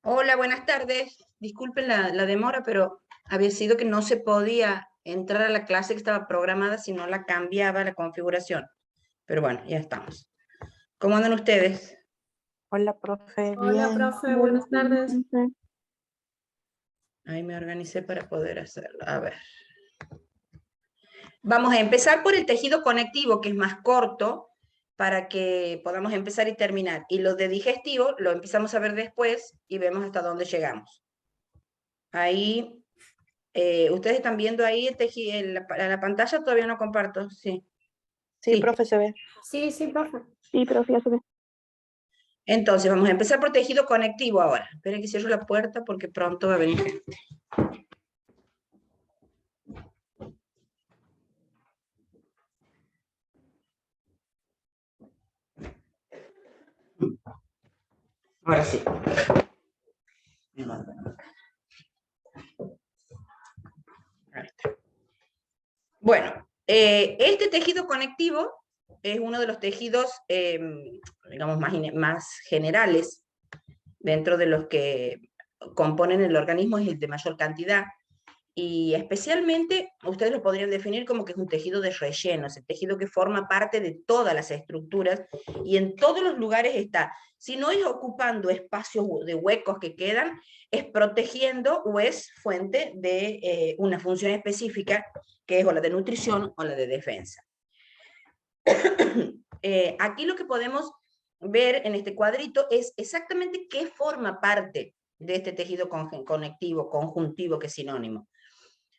Hola, buenas tardes. Disculpen la demora, pero había sido que no se podía entrar a la clase que estaba programada si no la cambiaba la configuración. Pero bueno, ya estamos. ¿Cómo andan ustedes? Hola, profe, Hola, bien. profe, buenas tardes. Ahí me organicé para poder hacerlo. A ver. Vamos a empezar por el tejido conectivo, que es más corto, para que podamos empezar y terminar. Y lo de digestivo lo empezamos a ver después y vemos hasta dónde llegamos. Ahí ¿ustedes están viendo ahí la pantalla? Todavía no comparto, sí. Sí, Sí. profe, se ve. Sí, profe. Sí, profe, ya se ve. Entonces, vamos a empezar por tejido conectivo ahora. Esperen que cierro la puerta porque pronto va a venir gente. Ahora sí. Ahí está. Bueno, este tejido conectivo es uno de los tejidos, digamos, más generales dentro de los que componen el organismo, es el de mayor cantidad. Y especialmente, ustedes lo podrían definir como que es un tejido de relleno, es el tejido que forma parte de todas las estructuras y en todos los lugares está. Si no es ocupando espacios de huecos que quedan, es protegiendo o es fuente de una función específica, que es o la de nutrición o la de defensa. Aquí lo que podemos ver en este cuadrito es exactamente qué forma parte de este tejido conectivo, conjuntivo, que es sinónimo.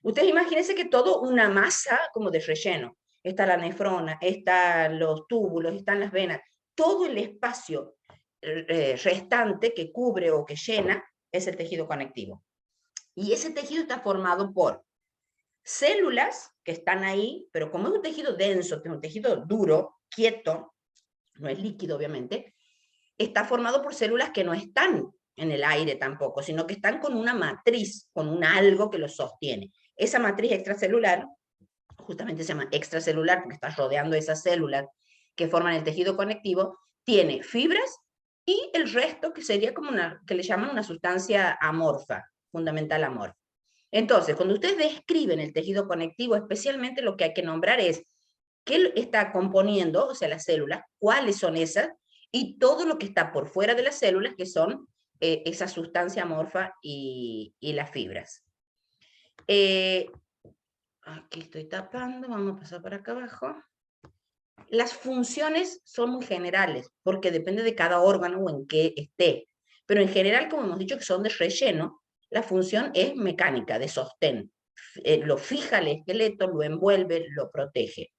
Ustedes imagínense que todo una masa como de relleno. Está la nefrona, están los túbulos, están las venas. Todo el espacio restante que cubre o que llena es el tejido conectivo. Y ese tejido está formado por células que están ahí, pero como es un tejido denso, que es un tejido duro, quieto, no es líquido obviamente, está formado por células que no están en el aire tampoco, sino que están con una matriz, con un algo que los sostiene. Esa matriz extracelular, justamente se llama extracelular porque está rodeando esas células que forman el tejido conectivo, tiene fibras y el resto que sería como que le llaman una sustancia amorfa, fundamental amorfa. Entonces, cuando ustedes describen el tejido conectivo, especialmente lo que hay que nombrar es qué está componiendo, o sea, las células, cuáles son esas, y todo lo que está por fuera de las células, que son esa sustancia amorfa y las fibras. Aquí estoy tapando, vamos a pasar para acá abajo. Las funciones son muy generales, porque depende de cada órgano o en qué esté. Pero en general, como hemos dicho que son de relleno, la función es mecánica, de sostén. Lo fija el esqueleto, lo envuelve, lo protege.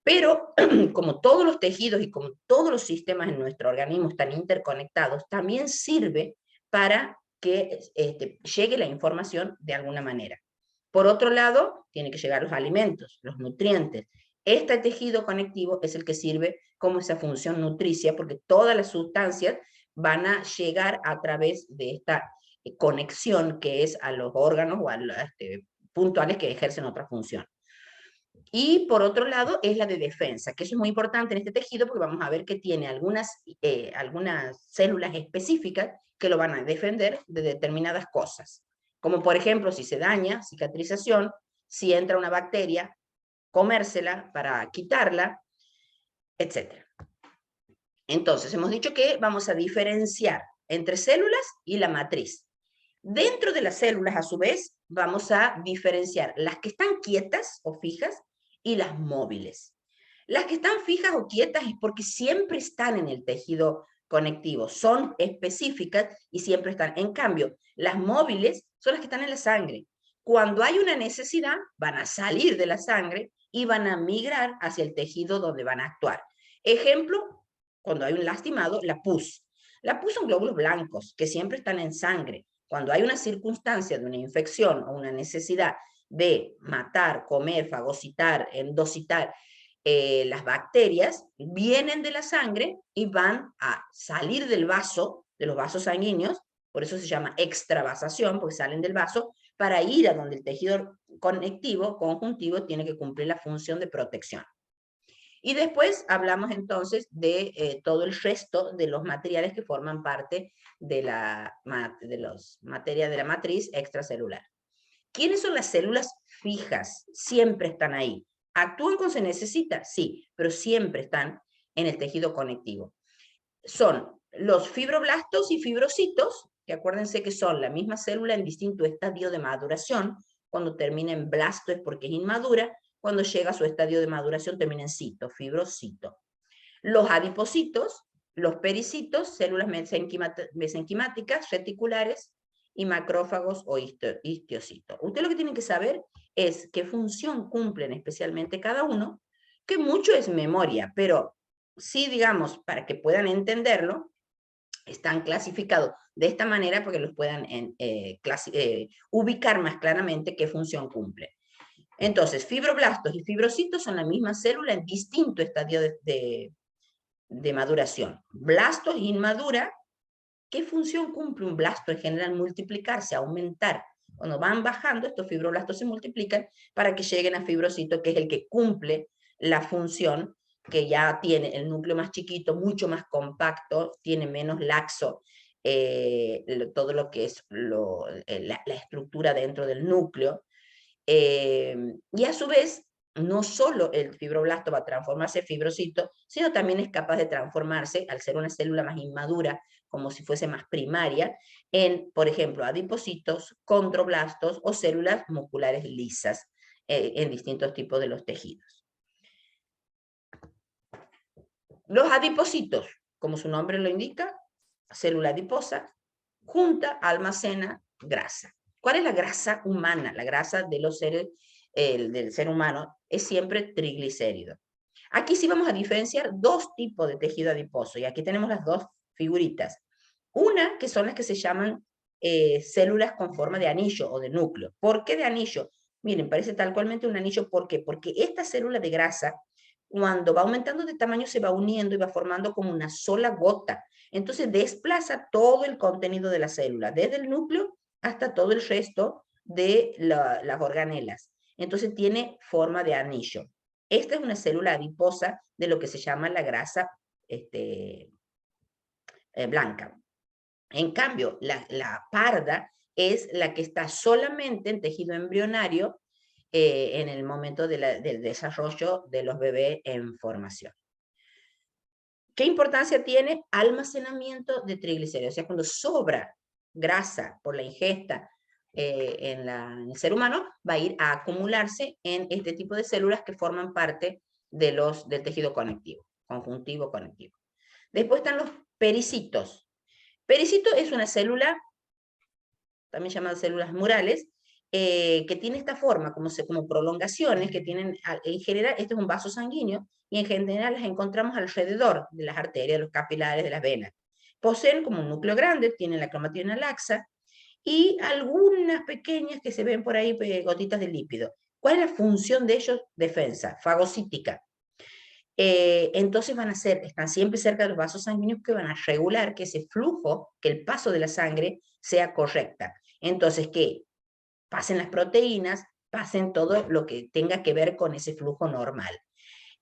Pero como todos los tejidos y como todos los sistemas en nuestro organismo están interconectados, también sirve para que llegue la información de alguna manera. Por otro lado, tiene que llegar los alimentos, los nutrientes. Este tejido conectivo es el que sirve como esa función nutricia, porque todas las sustancias van a llegar a través de esta conexión que es a los órganos o a los puntuales que ejercen otra función. Y por otro lado es la de defensa, que eso es muy importante en este tejido porque vamos a ver que tiene algunas células específicas que lo van a defender de determinadas cosas. Como por ejemplo, si se daña, cicatrización, si entra una bacteria, comérsela para quitarla, etc. Entonces, hemos dicho que vamos a diferenciar entre células y la matriz. Dentro de las células, a su vez, vamos a diferenciar las que están quietas o fijas y las móviles. Las que están fijas o quietas es porque siempre están en el tejido conectivo, son específicas y siempre están. En cambio, las móviles son las que están en la sangre. Cuando hay una necesidad, van a salir de la sangre y van a migrar hacia el tejido donde van a actuar. Ejemplo, cuando hay un lastimado, la pus. La pus son glóbulos blancos que siempre están en sangre. Cuando hay una circunstancia de una infección o una necesidad de matar, comer, fagocitar, endocitar, las bacterias vienen de la sangre y van a salir del vaso, de los vasos sanguíneos, por eso se llama extravasación, porque salen del vaso, para ir a donde el tejido conectivo, conjuntivo, tiene que cumplir la función de protección. Y después hablamos entonces de todo el resto de los materiales que forman parte de la materia de la matriz extracelular. ¿Quiénes son las células fijas? Siempre están ahí. ¿Actúan cuando se necesita? Sí, pero siempre están en el tejido conectivo. Son los fibroblastos y fibrocitos, que acuérdense que son la misma célula en distinto estadio de maduración. Cuando termina en blasto es porque es inmadura, cuando llega a su estadio de maduración termina en cito, fibrocito. Los adipocitos, los pericitos, células mesenquimáticas, reticulares, y macrófagos o histiocitos. Usted lo que tiene que saber es qué función cumplen especialmente cada uno, que mucho es memoria, pero sí, digamos, para que puedan entenderlo, están clasificados de esta manera porque los puedan ubicar más claramente qué función cumple. Entonces, fibroblastos y fibrocitos son la misma célula en distinto estadio de maduración. Blastos inmadura. ¿Qué función cumple un blasto? En general, multiplicarse, aumentar. Cuando van bajando, estos fibroblastos se multiplican para que lleguen a fibrocito, que es el que cumple la función, que ya tiene el núcleo más chiquito, mucho más compacto, tiene menos laxo, todo lo que es la estructura dentro del núcleo. Y a su vez, no solo el fibroblasto va a transformarse en fibrocito, sino también es capaz de transformarse, al ser una célula más inmadura, como si fuese más primaria, en, por ejemplo, adipocitos, condroblastos o células musculares lisas en distintos tipos de los tejidos. Los adipocitos, como su nombre lo indica, célula adiposa, junta, almacena grasa. ¿Cuál es la grasa humana? La grasa de los seres, del ser humano es siempre triglicérido. Aquí sí vamos a diferenciar dos tipos de tejido adiposo, y aquí tenemos las dos figuritas. Una, que son las que se llaman células con forma de anillo o de núcleo. ¿Por qué de anillo? Miren, parece tal cualmente un anillo. ¿Por qué? Porque esta célula de grasa, cuando va aumentando de tamaño, se va uniendo y va formando como una sola gota. Entonces desplaza todo el contenido de la célula, desde el núcleo hasta todo el resto de las organelas. Entonces tiene forma de anillo. Esta es una célula adiposa de lo que se llama la grasa blanca. En cambio, la parda es la que está solamente en tejido embrionario en el momento del desarrollo de los bebés en formación. ¿Qué importancia tiene? Almacenamiento de triglicéridos. O sea, cuando sobra grasa por la ingesta en el ser humano, va a ir a acumularse en este tipo de células que forman parte del tejido conectivo, conjuntivo conectivo. Después están los pericitos. Pericito es una célula, también llamada células murales, que tiene esta forma, como prolongaciones, que tienen, en general, este es un vaso sanguíneo, y en general las encontramos alrededor de las arterias, de los capilares, de las venas. Poseen como un núcleo grande, tienen la cromatina laxa, y algunas pequeñas que se ven por ahí, gotitas de lípido. ¿Cuál es la función de ellos? Defensa, fagocítica. Entonces están siempre cerca de los vasos sanguíneos que van a regular que ese flujo, que el paso de la sangre sea correcta. Entonces, que pasen las proteínas, pasen todo lo que tenga que ver con ese flujo normal.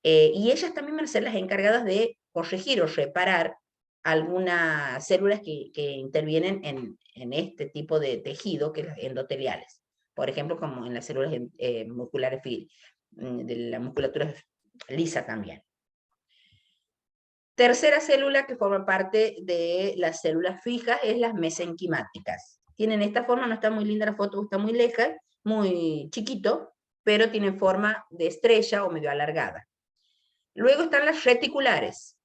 Y ellas también van a ser las encargadas de corregir o reparar algunas células que intervienen en este tipo de tejido, que es las endoteliales. Por ejemplo, como en las células musculares de la musculatura lisa también. Tercera célula que forma parte de las células fijas es las mesenquimáticas. Tienen esta forma, no está muy linda la foto, está muy lejos, muy chiquito, pero tienen forma de estrella o medio alargada. Luego están las reticulares.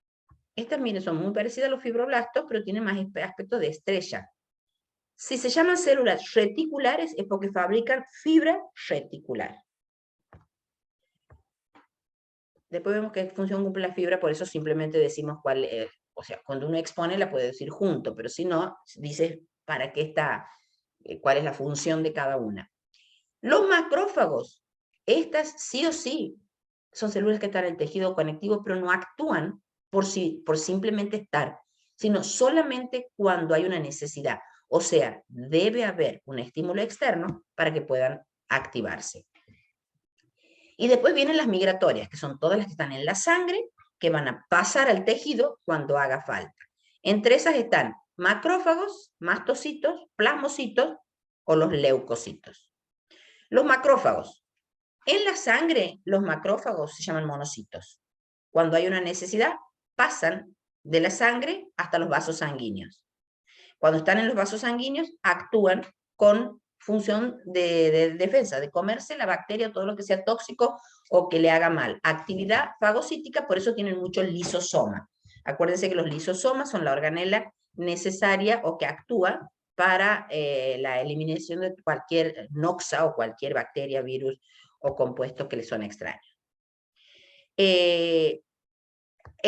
Estas, miren, son muy parecidas a los fibroblastos, pero tienen más aspecto de estrella. Si se llaman células reticulares es porque fabrican fibra reticular. Después vemos qué función cumple la fibra, por eso simplemente decimos cuál, o sea, cuando uno expone la puede decir junto, pero si no, dice para qué está, cuál es la función de cada una. Los macrófagos, estas sí o sí, son células que están en el tejido conectivo, pero no actúan por simplemente estar, sino solamente cuando hay una necesidad. O sea, debe haber un estímulo externo para que puedan activarse. Y después vienen las migratorias, que son todas las que están en la sangre, que van a pasar al tejido cuando haga falta. Entre esas están macrófagos, mastocitos, plasmocitos o los leucocitos. Los macrófagos. En la sangre, los macrófagos se llaman monocitos. Cuando hay una necesidad, pasan de la sangre hasta los vasos sanguíneos. Cuando están en los vasos sanguíneos, actúan con función de defensa, de comerse la bacteria o todo lo que sea tóxico o que le haga mal. Actividad fagocítica, por eso tienen mucho lisosoma. Acuérdense que los lisosomas son la organela necesaria o que actúa para la eliminación de cualquier noxa o cualquier bacteria, virus o compuestos que le son extraños. El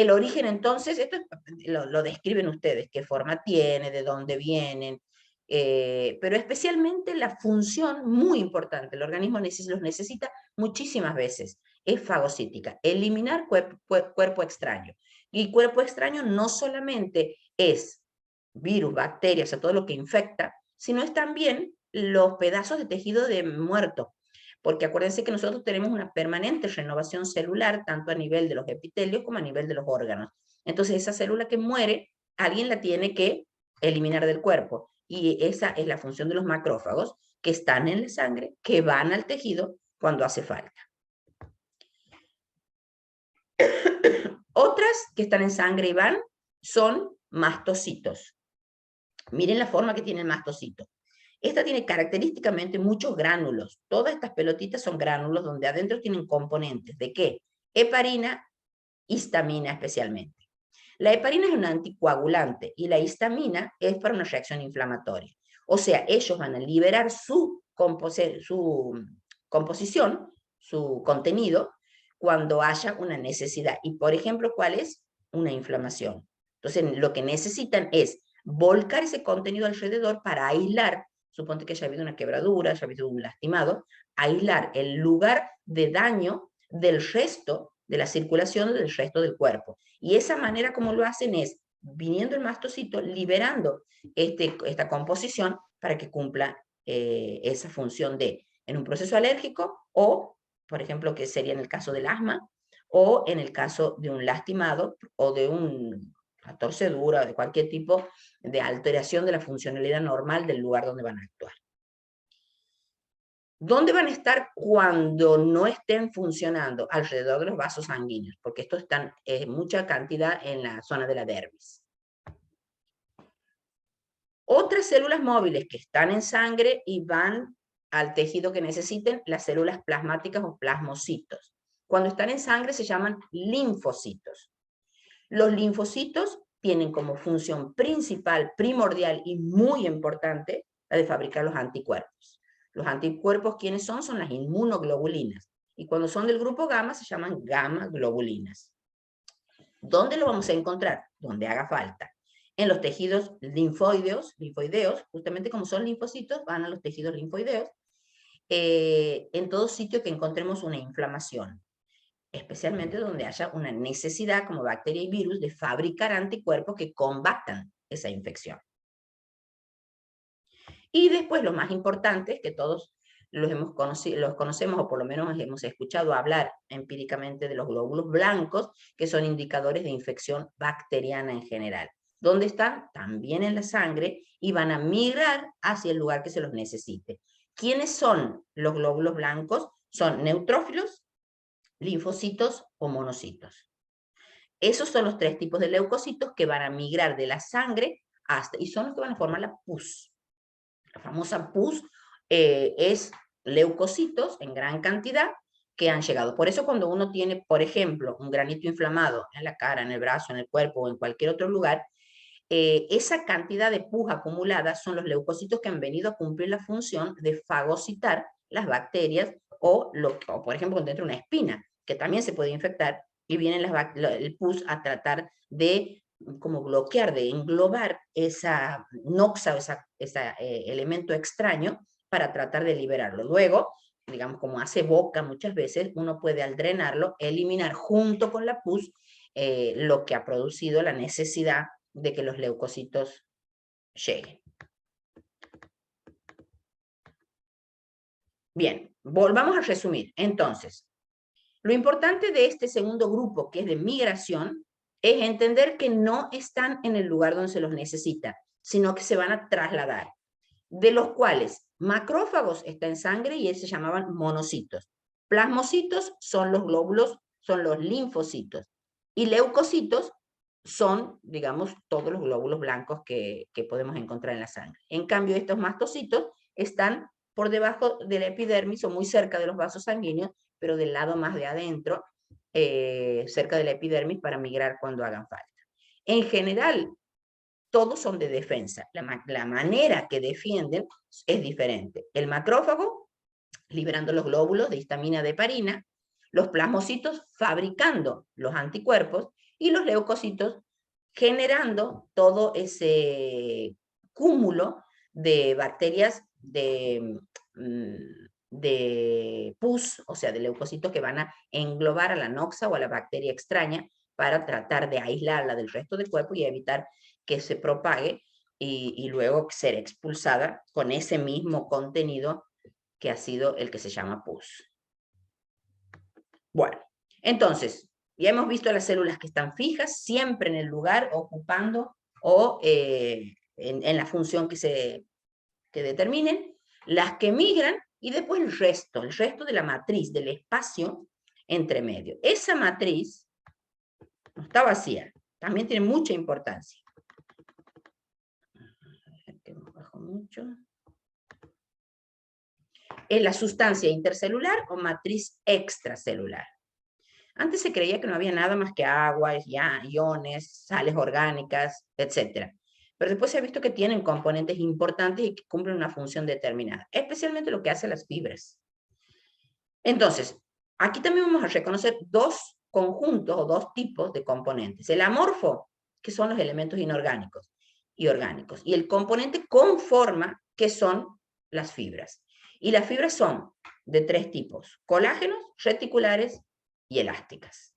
origen, entonces, esto lo describen ustedes, qué forma tiene, de dónde vienen, pero especialmente la función muy importante, el organismo los necesita muchísimas veces, es fagocítica, eliminar cuerpo extraño. Y cuerpo extraño no solamente es virus, bacterias, o sea, todo lo que infecta, sino es también los pedazos de tejido de muerto, porque acuérdense que nosotros tenemos una permanente renovación celular, tanto a nivel de los epitelios como a nivel de los órganos. Entonces, esa célula que muere, alguien la tiene que eliminar del cuerpo, y esa es la función de los macrófagos, que están en la sangre, que van al tejido cuando hace falta. Otras que están en sangre y van son mastocitos. Miren la forma que tiene el mastocito. Esta tiene característicamente muchos gránulos. Todas estas pelotitas son gránulos donde adentro tienen componentes. ¿De qué? Heparina, histamina especialmente. La heparina es un anticoagulante y la histamina es para una reacción inflamatoria. O sea, ellos van a liberar su composición, su contenido, cuando haya una necesidad. Y, por ejemplo, ¿cuál es? Una inflamación. Entonces, lo que necesitan es volcar ese contenido alrededor para aislar, suponte que haya habido una quebradura, haya habido un lastimado, aislar el lugar de daño del resto de la circulación del resto del cuerpo. Y esa manera como lo hacen es, viniendo el mastocito, liberando esta composición para que cumpla esa función de, en un proceso alérgico o, por ejemplo, que sería en el caso del asma, o en el caso de un lastimado o de una torcedura o de cualquier tipo de alteración de la funcionalidad normal del lugar donde van a actuar. ¿Dónde van a estar cuando no estén funcionando? Alrededor de los vasos sanguíneos, porque estos están en mucha cantidad en la zona de la dermis. Otras células móviles que están en sangre y van al tejido que necesiten, las células plasmáticas o plasmocitos. Cuando están en sangre se llaman linfocitos. Los linfocitos tienen como función principal, primordial y muy importante la de fabricar los anticuerpos. Los anticuerpos, ¿quiénes son? Son las inmunoglobulinas. Y cuando son del grupo gamma, se llaman gamma globulinas. ¿Dónde lo vamos a encontrar? Donde haga falta. En los tejidos linfoideos, justamente como son linfocitos, van a los tejidos linfoideos, en todo sitio que encontremos una inflamación, especialmente donde haya una necesidad, como bacteria y virus, de fabricar anticuerpos que combatan esa infección. Y después, lo más importante, que todos los conocemos, o por lo menos hemos escuchado hablar empíricamente de los glóbulos blancos, que son indicadores de infección bacteriana en general. ¿Dónde están? También en la sangre, y van a migrar hacia el lugar que se los necesite. ¿Quiénes son los glóbulos blancos? Son neutrófilos, linfocitos o monocitos. Esos son los tres tipos de leucocitos que van a migrar de la sangre hasta, y son los que van a formar la pus. La famosa pus es leucocitos en gran cantidad que han llegado. Por eso cuando uno tiene, por ejemplo, un granito inflamado en la cara, en el brazo, en el cuerpo o en cualquier otro lugar, esa cantidad de pus acumulada son los leucocitos que han venido a cumplir la función de fagocitar las bacterias o por ejemplo, dentro de una espina, que también se puede infectar, y vienen el pus a tratar de como bloquear, de englobar esa noxa, ese elemento extraño para tratar de liberarlo. Luego, digamos, como hace boca muchas veces, uno puede al drenarlo, eliminar junto con la pus lo que ha producido la necesidad de que los leucocitos lleguen. Bien, volvamos a resumir. Entonces, Lo importante de este segundo grupo, que es de migración, es entender que no están en el lugar donde se los necesita, sino que se van a trasladar, de los cuales macrófagos está en sangre y se llamaban monocitos. Plasmocitos son los glóbulos, son los linfocitos, y leucocitos son, digamos, todos los glóbulos blancos que podemos encontrar en la sangre. En cambio, estos mastocitos están por debajo de la epidermis o muy cerca de los vasos sanguíneos, pero del lado más de adentro, cerca de la epidermis para migrar cuando hagan falta. En general, todos son de defensa. La manera que defienden es diferente. El macrófago, liberando los glóbulos de histamina de heparina, los plasmocitos fabricando los anticuerpos y los leucocitos generando todo ese cúmulo de bacterias de pus, o sea, de leucocitos que van a englobar a la noxa o a la bacteria extraña para tratar de aislarla del resto del cuerpo y evitar que se propague y luego ser expulsada con ese mismo contenido que ha sido el que se llama pus. Bueno, entonces, ya hemos visto las células que están fijas, siempre en el lugar, ocupando o en la función que determinen, las que migran y después el resto de la matriz, del espacio entre medio. Esa matriz no está vacía, también tiene mucha importancia. Que me bajo mucho. Es la sustancia intercelular o matriz extracelular. Antes se creía que no había nada más que agua, iones, sales orgánicas, etc. Pero después se ha visto que tienen componentes importantes y que cumplen una función determinada, especialmente lo que hacen las fibras. Entonces, aquí también vamos a reconocer dos conjuntos o dos tipos de componentes. El amorfo, que son los elementos inorgánicos y orgánicos, y el componente con forma, que son las fibras. Y las fibras son de tres tipos: colágenos, reticulares y elásticas.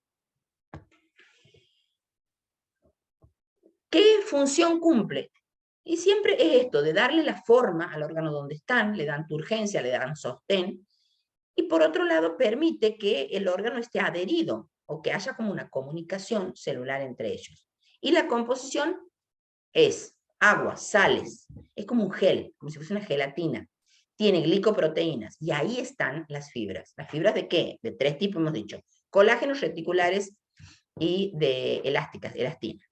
¿Qué función cumple? Y siempre es esto, de darle la forma al órgano donde están, le dan turgencia, le dan sostén, y por otro lado permite que el órgano esté adherido, o que haya como una comunicación celular entre ellos. Y la composición es agua, sales, es como un gel, como si fuese una gelatina. Tiene glicoproteínas, y ahí están las fibras. ¿Las fibras de qué? De tres tipos hemos dicho: colágenos, reticulares y de elásticas, elastina.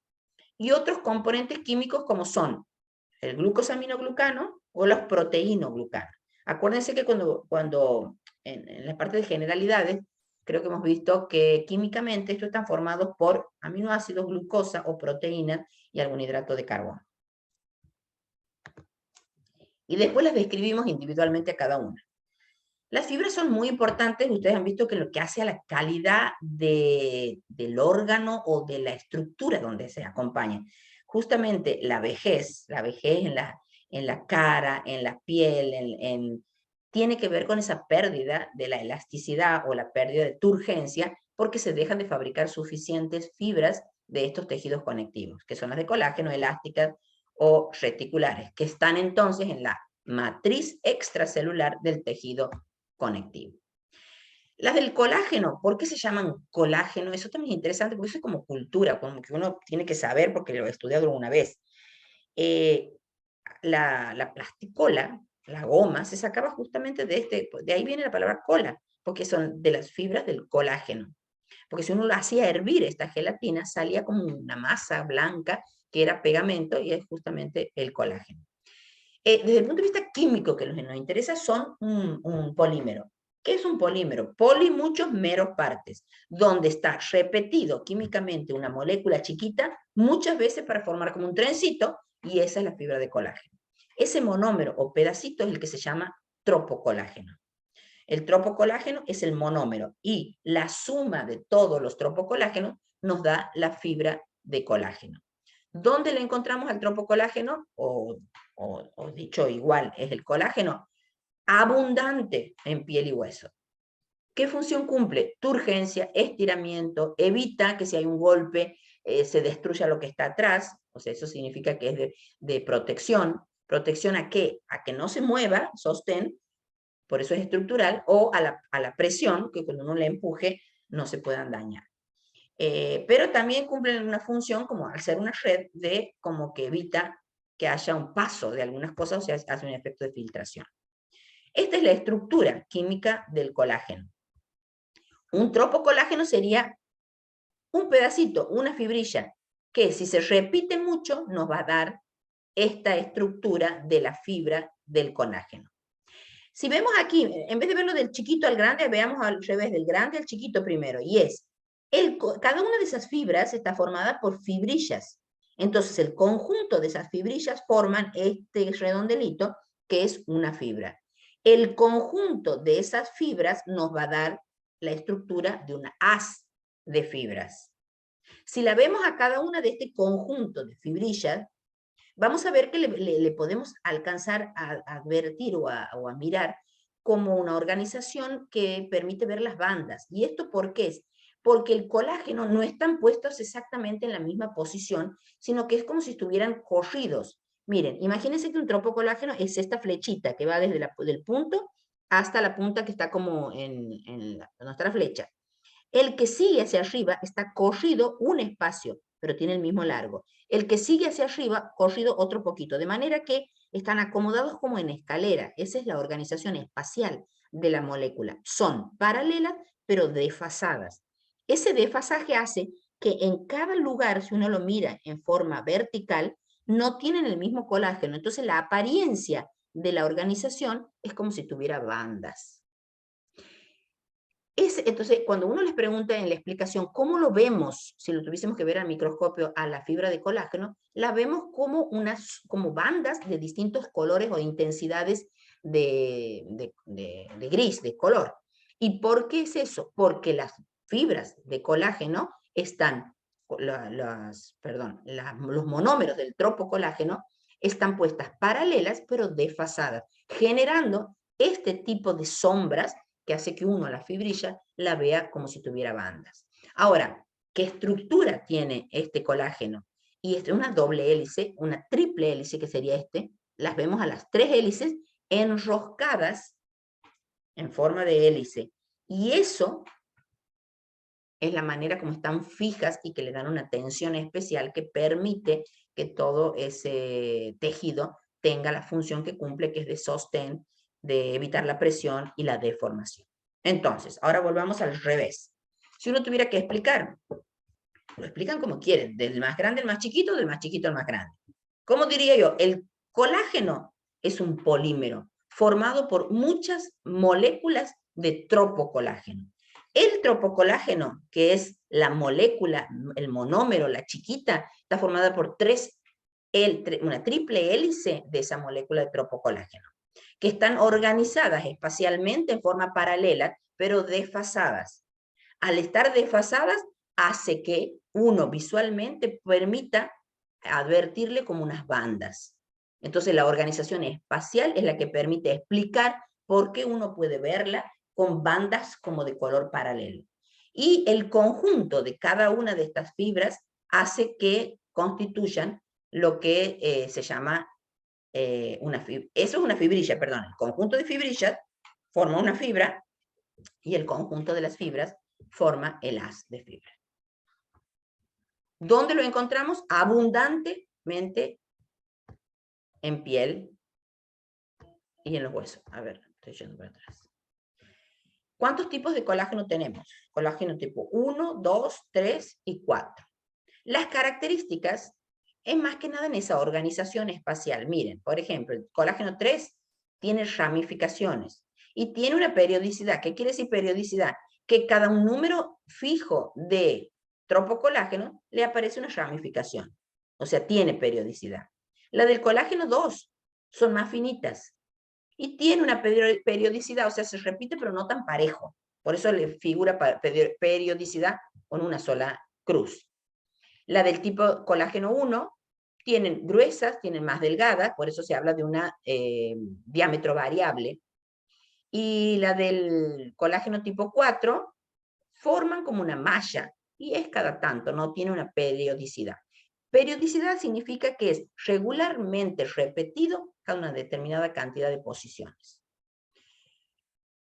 Y otros componentes químicos como son el glucosaminoglucano o los proteínoglucanos. Acuérdense que cuando en la parte de generalidades, creo que hemos visto que químicamente estos están formados por aminoácidos, glucosa o proteínas y algún hidrato de carbono. Y después las describimos individualmente a cada una. Las fibras son muy importantes, ustedes han visto que lo que hace a la calidad del órgano o de la estructura donde se acompaña. Justamente la vejez en la cara, en la piel, tiene que ver con esa pérdida de la elasticidad o la pérdida de turgencia, porque se dejan de fabricar suficientes fibras de estos tejidos conectivos, que son las de colágeno, elásticas o reticulares, que están entonces en la matriz extracelular del tejido conectivo. Las del colágeno, ¿por qué se llaman colágeno? Eso también es interesante, porque eso es como cultura, como que uno tiene que saber porque lo he estudiado alguna vez. La plasticola, la goma, se sacaba justamente de ahí viene la palabra cola, porque son de las fibras del colágeno. Porque si uno lo hacía hervir, esta gelatina salía como una masa blanca que era pegamento y es justamente el colágeno. Desde el punto de vista químico que nos interesa, son un polímero. ¿Qué es un polímero? Poli, muchos, meros, partes, donde está repetido químicamente una molécula chiquita muchas veces para formar como un trencito, y esa es la fibra de colágeno. Ese monómero o pedacito es el que se llama tropocolágeno. El tropocolágeno es el monómero y la suma de todos los tropocolágenos nos da la fibra de colágeno. ¿Dónde le encontramos al tropocolágeno? O dicho igual, es el colágeno abundante en piel y hueso. ¿Qué función cumple? Turgencia, estiramiento, evita que si hay un golpe se destruya lo que está atrás, o sea, eso significa que es de protección. ¿Protección a qué? A que no se mueva, sostén, por eso es estructural, o a la presión, que cuando uno le empuje no se puedan dañar. Pero también cumplen una función como al ser una red de como que evita que haya un paso de algunas cosas, o sea, hace un efecto de filtración. Esta es la estructura química del colágeno. Un tropocolágeno sería un pedacito, una fibrilla, que si se repite mucho nos va a dar esta estructura de la fibra del colágeno. Si vemos aquí, en vez de verlo del chiquito al grande, veamos al revés, del grande al chiquito primero, y es, cada una de esas fibras está formada por fibrillas. Entonces el conjunto de esas fibrillas forman este redondelito, que es una fibra. El conjunto de esas fibras nos va a dar la estructura de una haz de fibras. Si la vemos a cada una de este conjunto de fibrillas, vamos a ver que le podemos alcanzar a advertir o a mirar como una organización que permite ver las bandas. ¿Y esto por qué es? Porque el colágeno no están puestos exactamente en la misma posición, sino que es como si estuvieran corridos. Miren, imagínense que un tropocolágeno es esta flechita que va desde del punto hasta la punta que está como en nuestra flecha. El que sigue hacia arriba está corrido un espacio, pero tiene el mismo largo. El que sigue hacia arriba, corrido otro poquito, de manera que están acomodados como en escalera. Esa es la organización espacial de la molécula. Son paralelas, pero desfasadas. Ese desfasaje hace que en cada lugar, si uno lo mira en forma vertical, no tienen el mismo colágeno. Entonces la apariencia de la organización es como si tuviera bandas. Entonces, cuando uno les pregunta en la explicación cómo lo vemos, si lo tuviésemos que ver al microscopio a la fibra de colágeno, la vemos como como bandas de distintos colores o intensidades de gris, de color. ¿Y por qué es eso? Porque las fibras de colágeno están, los monómeros del tropocolágeno están puestas paralelas pero desfasadas, generando este tipo de sombras que hace que uno a la fibrilla la vea como si tuviera bandas. Ahora, ¿qué estructura tiene este colágeno? Y es una doble hélice, una triple hélice que sería las vemos a las 3 hélices enroscadas en forma de hélice. Y eso es la manera como están fijas y que le dan una tensión especial que permite que todo ese tejido tenga la función que cumple, que es de sostén, de evitar la presión y la deformación. Entonces, ahora volvamos al revés. Si uno tuviera que explicar, lo explican como quieren, del más grande al más chiquito, del más chiquito al más grande. ¿Cómo diría yo? El colágeno es un polímero formado por muchas moléculas de tropocolágeno. El tropocolágeno, que es la molécula, el monómero, la chiquita, está formada por una triple hélice de esa molécula de tropocolágeno, que están organizadas espacialmente en forma paralela, pero desfasadas. Al estar desfasadas, hace que uno visualmente permita advertirle como unas bandas. Entonces la organización espacial es la que permite explicar por qué uno puede verla con bandas como de color paralelo. Y el conjunto de cada una de estas fibras hace que constituyan lo que se llama una fibra. Eso es una fibrilla, perdón. El conjunto de fibrillas forma una fibra y el conjunto de las fibras forma el haz de fibra. ¿Dónde lo encontramos? Abundantemente en piel y en los huesos. A ver, estoy yendo para atrás. ¿Cuántos tipos de colágeno tenemos? Colágeno tipo 1, 2, 3 y 4. Las características es más que nada en esa organización espacial. Miren, por ejemplo, el colágeno 3 tiene ramificaciones y tiene una periodicidad. ¿Qué quiere decir periodicidad? Que cada un número fijo de tropocolágeno le aparece una ramificación. O sea, tiene periodicidad. La del colágeno 2 son más finitas y tiene una periodicidad, o sea, se repite pero no tan parejo. Por eso le figura periodicidad con una sola cruz. La del tipo colágeno 1 tienen gruesas, tienen más delgadas, por eso se habla de un diámetro variable. Y la del colágeno tipo 4 forman como una malla, y es cada tanto, no tiene una periodicidad. Periodicidad significa que es regularmente repetido cada una determinada cantidad de posiciones.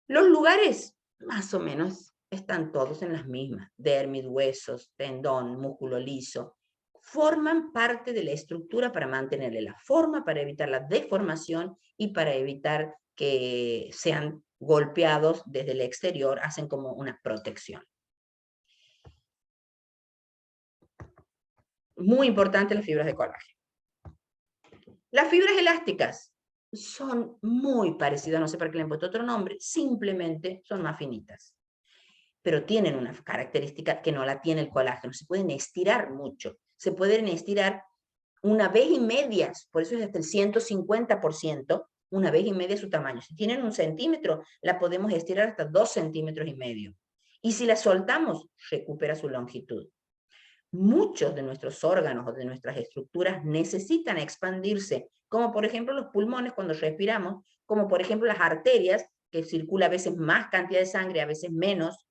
Los lugares, más o menos, están todos en las mismas, dermis, huesos, tendón, músculo liso, forman parte de la estructura para mantenerle la forma, para evitar la deformación y para evitar que sean golpeados desde el exterior, hacen como una protección. Muy importante las fibras de colágeno. Las fibras elásticas son muy parecidas, no sé para qué le han puesto otro nombre, simplemente son más finitas. Pero tienen una característica que no la tiene el colágeno, se pueden estirar mucho, se pueden estirar 1,5 veces, por eso es hasta el 150%, 1,5 veces su tamaño. Si tienen 1 centímetro, la podemos estirar hasta 2,5 centímetros. Y si la soltamos, recupera su longitud. Muchos de nuestros órganos o de nuestras estructuras necesitan expandirse, como por ejemplo los pulmones cuando respiramos, como por ejemplo las arterias, que circula a veces más cantidad de sangre, a veces menos.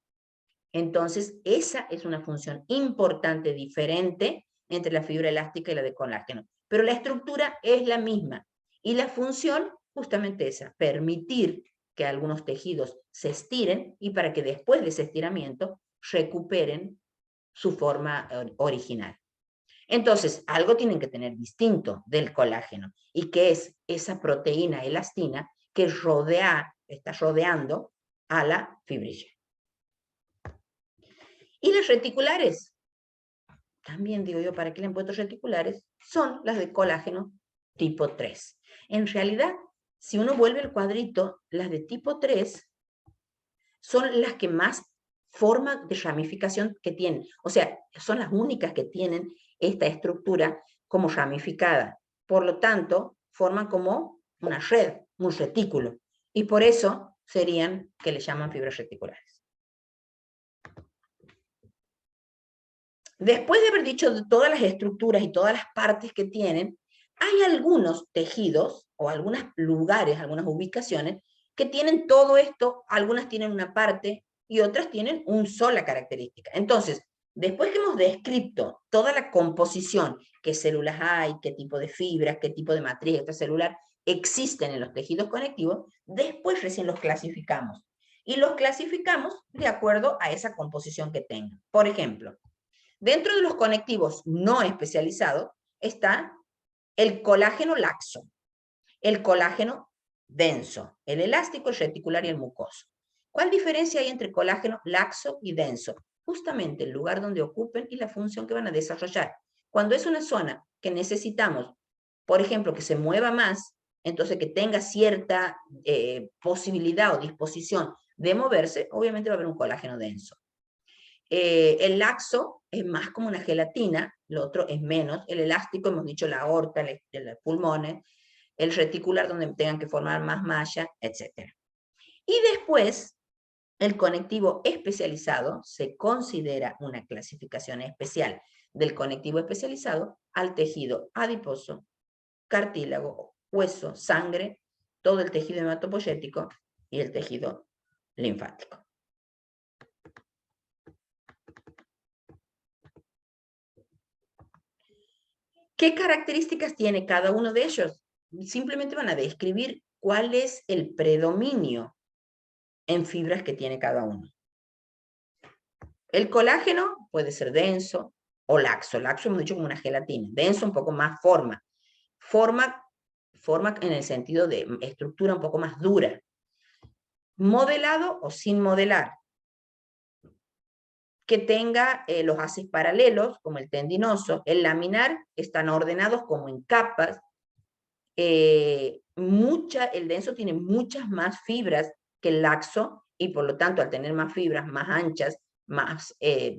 Entonces, esa es una función importante, diferente entre la fibra elástica y la de colágeno. Pero la estructura es la misma. Y la función, justamente esa, permitir que algunos tejidos se estiren y para que después de ese estiramiento recuperen su forma original. Entonces, algo tienen que tener distinto del colágeno, y que es esa proteína elastina que está rodeando a la fibrilla. Y las reticulares, también digo yo, ¿para qué le han puesto reticulares? Son las de colágeno tipo 3. En realidad, si uno vuelve el cuadrito, las de tipo 3 son las que más forma de ramificación que tienen. O sea, son las únicas que tienen esta estructura como ramificada. Por lo tanto, forman como una red, un retículo. Y por eso serían que le llaman fibras reticulares. Después de haber dicho de todas las estructuras y todas las partes que tienen, hay algunos tejidos o algunos lugares, algunas ubicaciones que tienen todo esto, algunas tienen una parte y otras tienen una sola característica. Entonces, después que hemos descrito toda la composición, qué células hay, qué tipo de fibras, qué tipo de matriz extracelular existen en los tejidos conectivos, después recién los clasificamos. Y los clasificamos de acuerdo a esa composición que tengan. Por ejemplo, dentro de los conectivos no especializados está el colágeno laxo, el colágeno denso, el elástico, el reticular y el mucoso. ¿Cuál diferencia hay entre colágeno laxo y denso? Justamente el lugar donde ocupen y la función que van a desarrollar. Cuando es una zona que necesitamos, por ejemplo, que se mueva más, entonces que tenga cierta posibilidad o disposición de moverse, obviamente va a haber un colágeno denso. El laxo es más como una gelatina, lo otro es menos. El elástico, hemos dicho la aorta, los pulmones, el reticular donde tengan que formar más malla, etc. Y después, el conectivo especializado se considera una clasificación especial del conectivo especializado al tejido adiposo, cartílago, hueso, sangre, todo el tejido hematopoyético y el tejido linfático. ¿Qué características tiene cada uno de ellos? Simplemente van a describir cuál es el predominio en fibras que tiene cada uno. El colágeno puede ser denso o laxo. Laxo hemos dicho como una gelatina. Denso un poco más forma. Forma en el sentido de estructura un poco más dura. Modelado o sin modelar. Que tenga los haces paralelos, como el tendinoso. El laminar están ordenados como en capas. El denso tiene muchas más fibras que el laxo, y por lo tanto, al tener más fibras, más anchas, va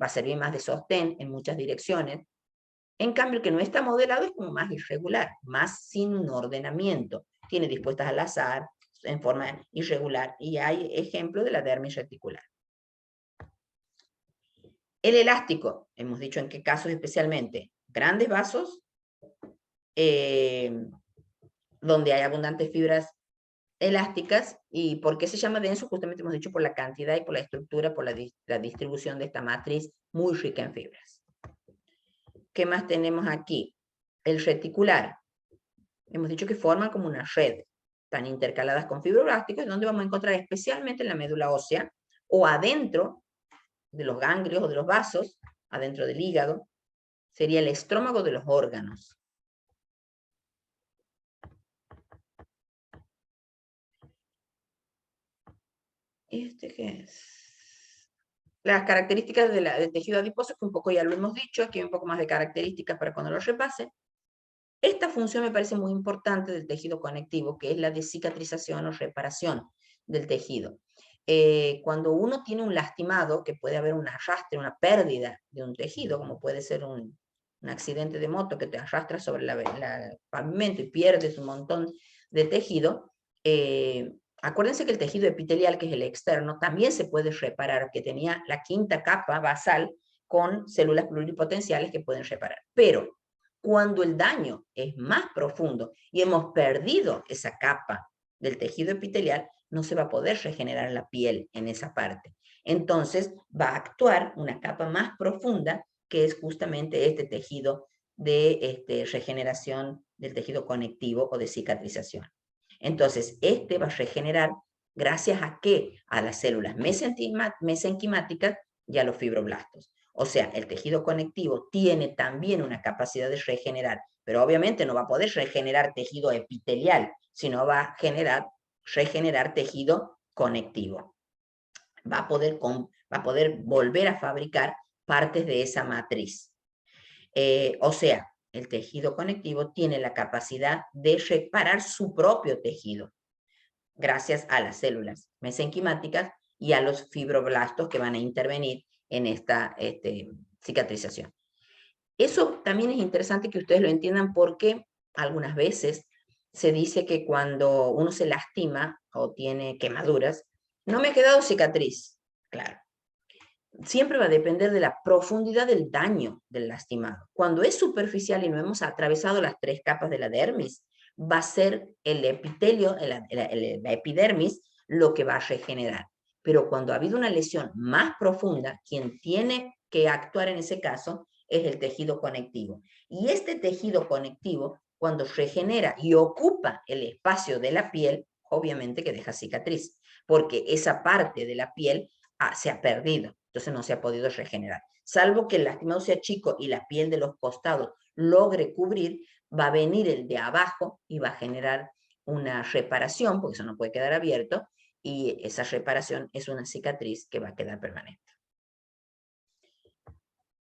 a servir más de sostén en muchas direcciones. En cambio, el que no está modelado es como más irregular, más sin un ordenamiento. Tiene dispuestas al azar, en forma irregular, y hay ejemplo de la dermis reticular. El elástico, hemos dicho en qué casos especialmente, grandes vasos, donde hay abundantes fibras elásticas. ¿Y por qué se llama denso? Justamente hemos dicho por la cantidad y por la estructura, por la distribución de esta matriz muy rica en fibras. ¿Qué más tenemos aquí? El reticular. Hemos dicho que forman como una red, están intercaladas con fibroblásticos, donde vamos a encontrar especialmente en la médula ósea o adentro de los ganglios o de los vasos, adentro del hígado, sería el estrómago de los órganos. ¿Este qué es? Las características del tejido adiposo, que un poco ya lo hemos dicho, aquí hay un poco más de características para cuando lo repase. Esta función me parece muy importante del tejido conectivo, que es la de cicatrización o reparación del tejido. Cuando uno tiene un lastimado, que puede haber un arrastre, una pérdida de un tejido, como puede ser un accidente de moto que te arrastra sobre el pavimento y pierdes un montón de tejido, acuérdense que el tejido epitelial, que es el externo, también se puede reparar, que tenía la quinta capa basal con células pluripotenciales que pueden reparar. Pero cuando el daño es más profundo y hemos perdido esa capa del tejido epitelial, no se va a poder regenerar la piel en esa parte. Entonces va a actuar una capa más profunda, que es justamente este tejido de regeneración del tejido conectivo o de cicatrización. Entonces, este va a regenerar gracias a ¿qué? A las células mesenquimáticas y a los fibroblastos. O sea, el tejido conectivo tiene también una capacidad de regenerar, pero obviamente no va a poder regenerar tejido epitelial, sino va a regenerar tejido conectivo. Va a poder volver a fabricar partes de esa matriz. O sea, el tejido conectivo tiene la capacidad de reparar su propio tejido, gracias a las células mesenquimáticas y a los fibroblastos que van a intervenir en esta cicatrización. Eso también es interesante que ustedes lo entiendan, porque algunas veces se dice que cuando uno se lastima o tiene quemaduras, no me ha quedado cicatriz. Claro. Siempre va a depender de la profundidad del daño del lastimado. Cuando es superficial y no hemos atravesado las 3 capas de la dermis, va a ser el epitelio, la epidermis, lo que va a regenerar. Pero cuando ha habido una lesión más profunda, quien tiene que actuar en ese caso es el tejido conectivo. Y este tejido conectivo, cuando regenera y ocupa el espacio de la piel, obviamente que deja cicatriz, porque esa parte de la piel se ha perdido, entonces no se ha podido regenerar. Salvo que el lastimado sea chico y la piel de los costados logre cubrir, va a venir el de abajo y va a generar una reparación, porque eso no puede quedar abierto, y esa reparación es una cicatriz que va a quedar permanente.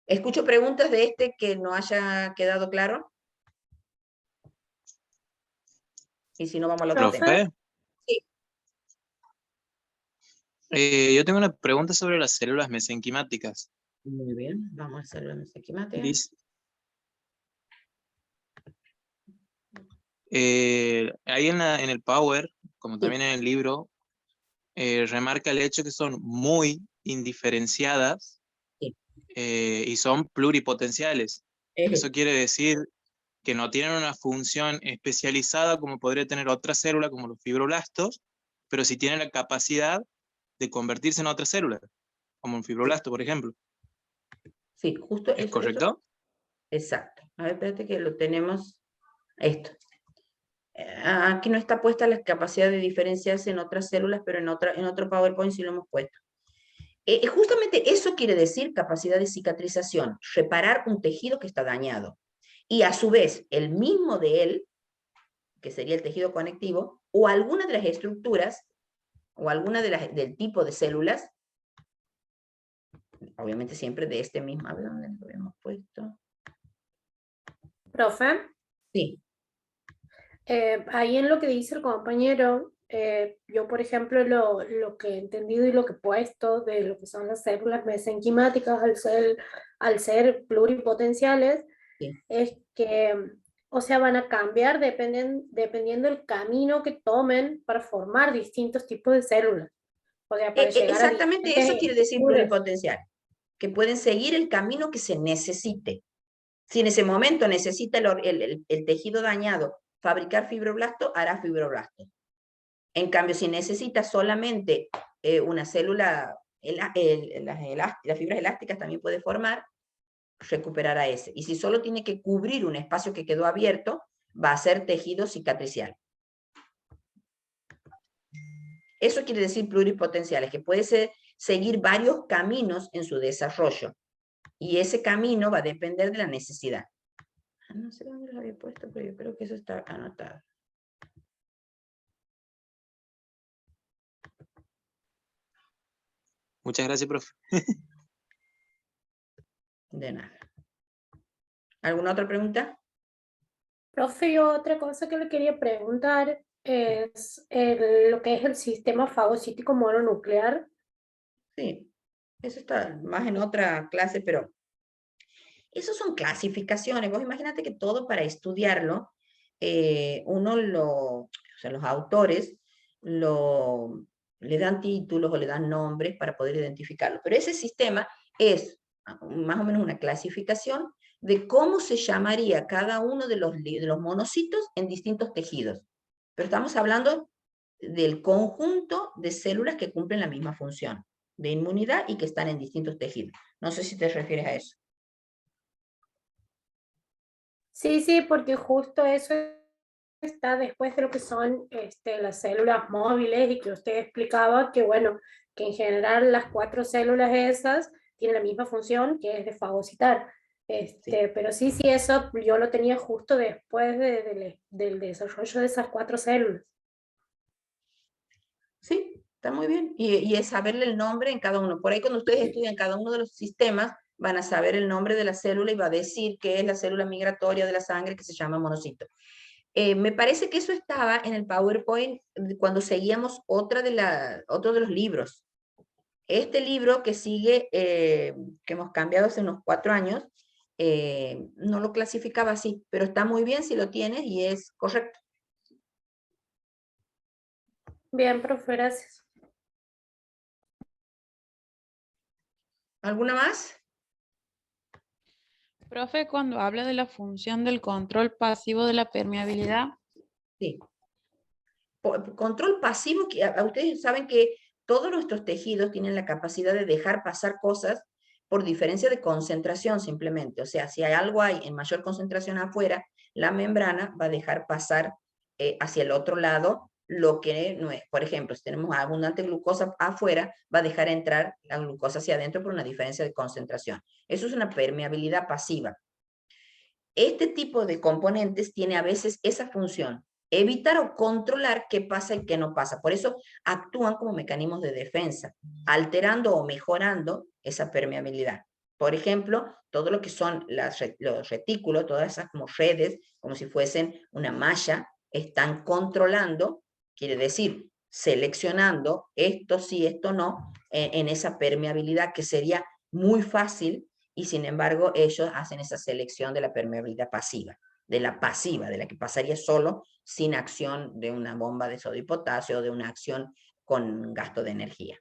¿Escucho preguntas de este que no haya quedado claro? Y si no, vamos a la otra tema. ¿Profe? Sí. Yo tengo una pregunta sobre las células mesenquimáticas. Muy bien, vamos a hacer la mesenquimática. Dice, ahí en el Power, como también en el libro, remarca el hecho que son muy indiferenciadas Sí. Y son pluripotenciales. Eso quiere decir que no tienen una función especializada como podría tener otra célula como los fibroblastos, pero sí tienen la capacidad de convertirse en otra célula, como un fibroblasto, por ejemplo. Sí, justo ¿Es eso. correcto? Exacto. A ver, espérate que lo tenemos. Esto. Aquí no está puesta la capacidad de diferenciarse en otras células, pero en otro PowerPoint sí lo hemos puesto. Justamente eso quiere decir capacidad de cicatrización, reparar un tejido que está dañado. Y a su vez, el mismo de él, que sería el tejido conectivo, o alguna de las estructuras, o alguna del tipo de células, obviamente siempre de este mismo, a ver dónde lo habíamos puesto. Profe, Sí. ahí en lo que dice el compañero, yo por ejemplo lo que he entendido y lo que he puesto de lo que son las células mesenquimáticas al ser pluripotenciales, Sí. es que, o sea, van a cambiar dependiendo del camino que tomen para formar distintos tipos de células. O sea, para llegar a Exactamente eso diferentes quiere decir estructuras. pluripotencial, que pueden seguir el camino que se necesite. Si en ese momento necesita el tejido dañado fabricar fibroblasto, hará fibroblasto. En cambio, si necesita solamente una célula, las fibras elásticas también puede formar, recuperará ese. Y si solo tiene que cubrir un espacio que quedó abierto, va a ser tejido cicatricial. Eso quiere decir pluripotenciales, que puede seguir varios caminos en su desarrollo. Y ese camino va a depender de la necesidad. No sé dónde lo había puesto, pero yo creo que eso está anotado. Muchas gracias, profe. De nada. ¿Alguna otra pregunta? Profe, yo otra cosa que le quería preguntar es lo que es el sistema fagocítico mononuclear. Sí, eso está más en otra clase, pero eso son clasificaciones. Vos imagínate que todo para estudiarlo, o sea, los autores le dan títulos o le dan nombres para poder identificarlo. Pero ese sistema es más o menos una clasificación de cómo se llamaría cada uno de los monocitos en distintos tejidos. Pero estamos hablando del conjunto de células que cumplen la misma función de inmunidad y que están en distintos tejidos. No sé si te refieres a eso. Sí, sí, porque justo eso está después de lo que son las células móviles y que usted explicaba que, bueno, que en general las 4 células esas tienen la misma función, que es de fagocitar. Pero sí, sí, eso yo lo tenía justo después del desarrollo de esas 4 células. Sí, está muy bien. Y es saberle el nombre en cada uno. Por ahí cuando ustedes estudian cada uno de los sistemas, van a saber el nombre de la célula y va a decir que es la célula migratoria de la sangre que se llama monocito. Me parece que eso estaba en el PowerPoint cuando seguíamos otro de los libros. Este libro que sigue, que hemos cambiado hace unos 4 años, no lo clasificaba así, pero está muy bien si lo tienes y es correcto. Bien, profe, gracias. ¿Alguna más? Profe, cuando habla de la función del control pasivo de la permeabilidad, Sí. Control pasivo, que ustedes saben que todos nuestros tejidos tienen la capacidad de dejar pasar cosas por diferencia de concentración simplemente. O sea, si hay algo en mayor concentración afuera, la membrana va a dejar pasar hacia el otro lado lo que no es. Por ejemplo, si tenemos abundante glucosa afuera, va a dejar entrar la glucosa hacia adentro por una diferencia de concentración. Eso es una permeabilidad pasiva. Este tipo de componentes tiene a veces esa función, evitar o controlar qué pasa y qué no pasa. Por eso actúan como mecanismos de defensa, alterando o mejorando esa permeabilidad. Por ejemplo, todo lo que son los retículos, todas esas como redes, como si fuesen una malla, están controlando, quiere decir, seleccionando esto sí, esto no, en esa permeabilidad que sería muy fácil y sin embargo ellos hacen esa selección de la permeabilidad pasiva, de la que pasaría solo sin acción de una bomba de sodio y potasio o de una acción con gasto de energía.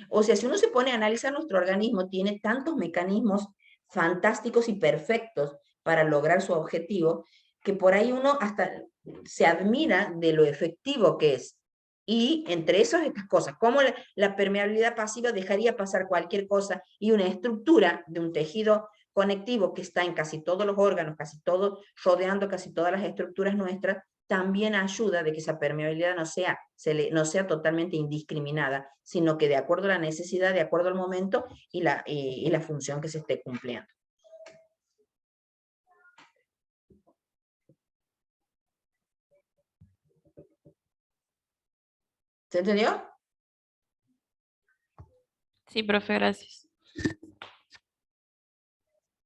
O sea, si uno se pone a analizar nuestro organismo, tiene tantos mecanismos fantásticos y perfectos para lograr su objetivo, que por ahí uno hasta se admira de lo efectivo que es. Y entre esas estas cosas, como la permeabilidad pasiva dejaría pasar cualquier cosa y una estructura de un tejido conectivo que está en casi todos los órganos, casi todo, rodeando casi todas las estructuras nuestras, también ayuda de que esa permeabilidad no sea totalmente indiscriminada, sino que de acuerdo a la necesidad, de acuerdo al momento y la función que se esté cumpliendo. ¿Se entendió? sí, profe, gracias.